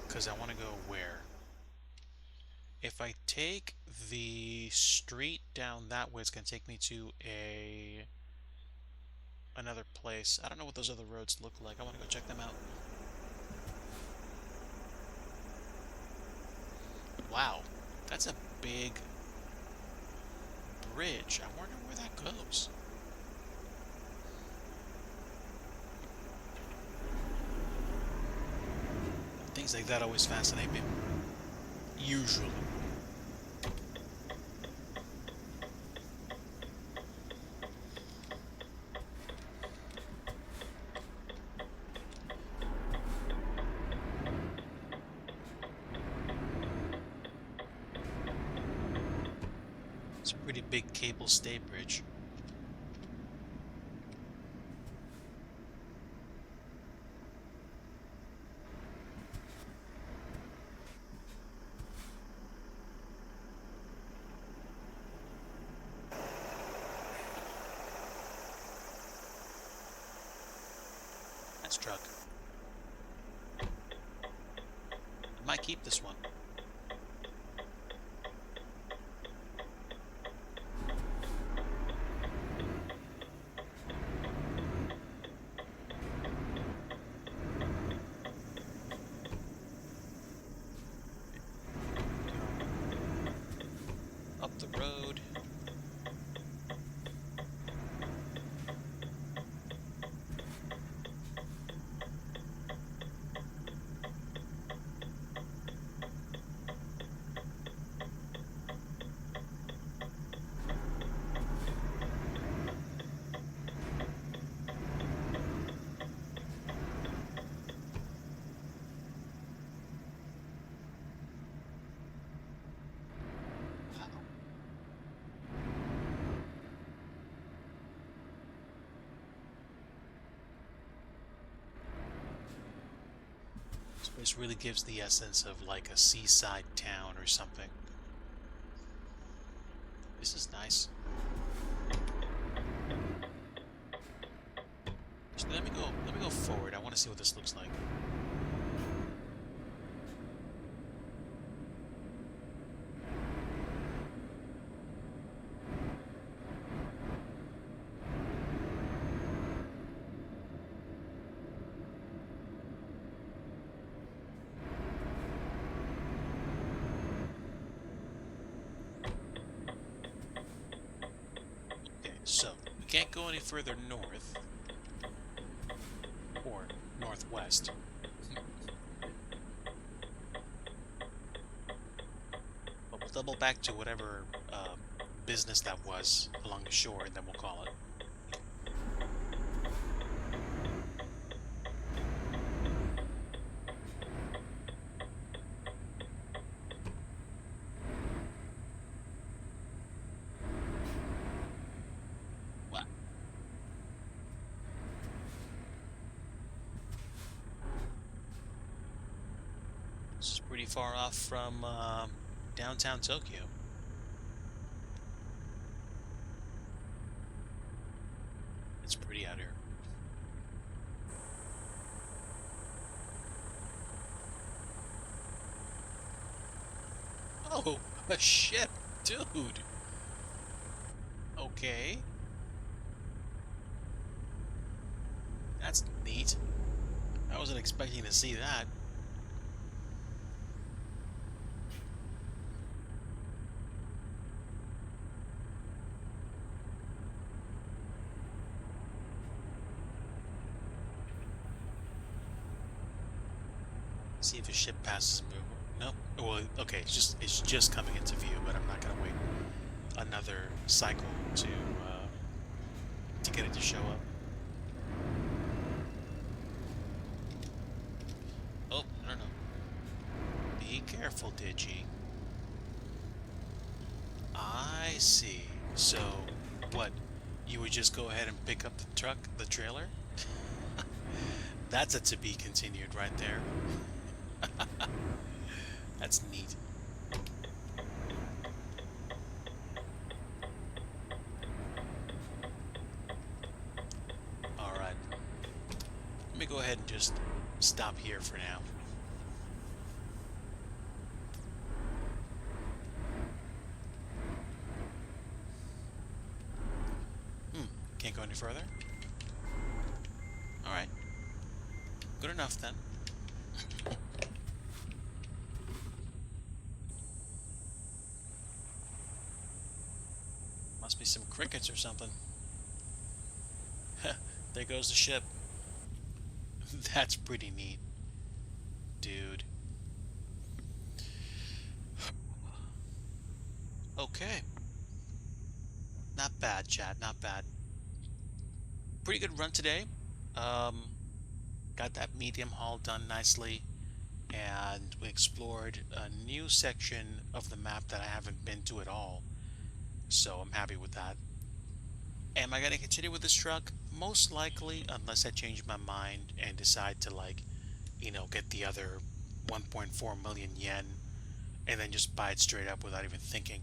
because I want to go where? If I take the street down that way, it's going to take me to another place. I don't know what those other roads look like. I want to go check them out. Wow, that's a big bridge. I wonder where that goes. Things like that always fascinate me. Usually. It's a pretty big cable stay bridge. Nice truck. I might keep this one. Up the road. This place really gives the essence of like a seaside town or something. This is nice. So let me go forward. I want to see what this looks like. Okay, so we can't go any further north or northwest. But we'll double back to whatever business that was along the shore, and then we'll call it. What? This is pretty far off from downtown Tokyo. It's pretty out here. Oh, a ship, dude. Okay, that's neat. I wasn't expecting to see that. See if a ship passes me. Nope. Well, okay, it's just coming into view, but I'm not gonna wait another cycle to get it to show up. Oh, no, no. Be careful, Digi. I see. So, what? You would just go ahead and pick up the truck, the trailer? That's a to be continued right there. That's neat. ahead and just stop here for now. Hmm, can't go any further? Alright, good enough then. Must be some crickets or something. There goes the ship. That's pretty neat, dude. Okay, not bad, chat, not bad. Pretty good run today. Um, got that medium haul done nicely, and we explored a new section of the map that I haven't been to at all. So I'm happy with that. Am I going to continue with this truck? Most likely, unless I change my mind and decide to, like, get the other 1.4 million yen and then just buy it straight up without even thinking,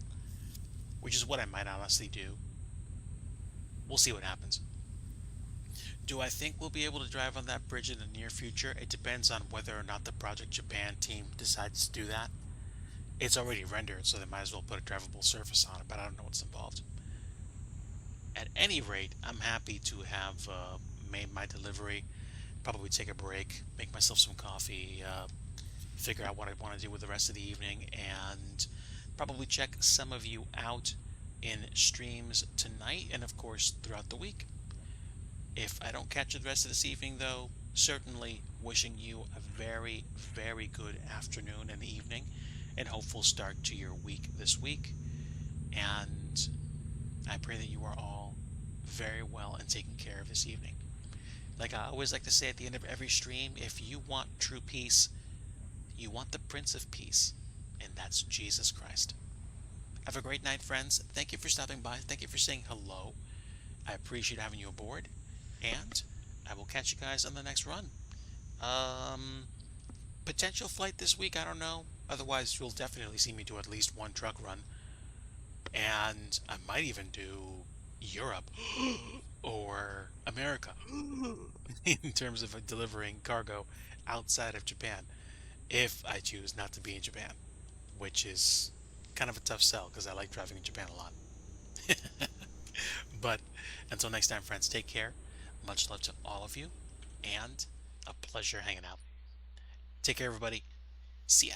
which is what I might honestly do. We'll see what happens. Do I think we'll be able to drive on that bridge in the near future? It depends on whether or not the Project Japan team decides to do that. It's already rendered, so they might as well put a drivable surface on it, but I don't know what's involved. At any rate, I'm happy to have made my delivery. Probably take a break, make myself some coffee, figure out what I want to do with the rest of the evening, and probably check some of you out in streams tonight and, of course, throughout the week. If I don't catch you the rest of this evening, though, certainly wishing you a very, very good afternoon and evening and hopeful start to your week this week. And I pray that you are all very well and taken care of this evening. Like I always like to say at the end of every stream, if you want true peace, you want the Prince of Peace, and that's Jesus Christ. Have a great night, friends. Thank you for stopping by. Thank you for saying hello. I appreciate having you aboard, and I will catch you guys on the next run. Um, Potential flight this week, I don't know. Otherwise, you'll definitely see me do at least one truck run, and I might even do Europe or America in terms of delivering cargo outside of Japan if I choose not to be in Japan, which is kind of a tough sell because I like driving in Japan a lot. But until next time, friends, take care. Much love to all of you, and a pleasure hanging out. Take care, everybody. See ya.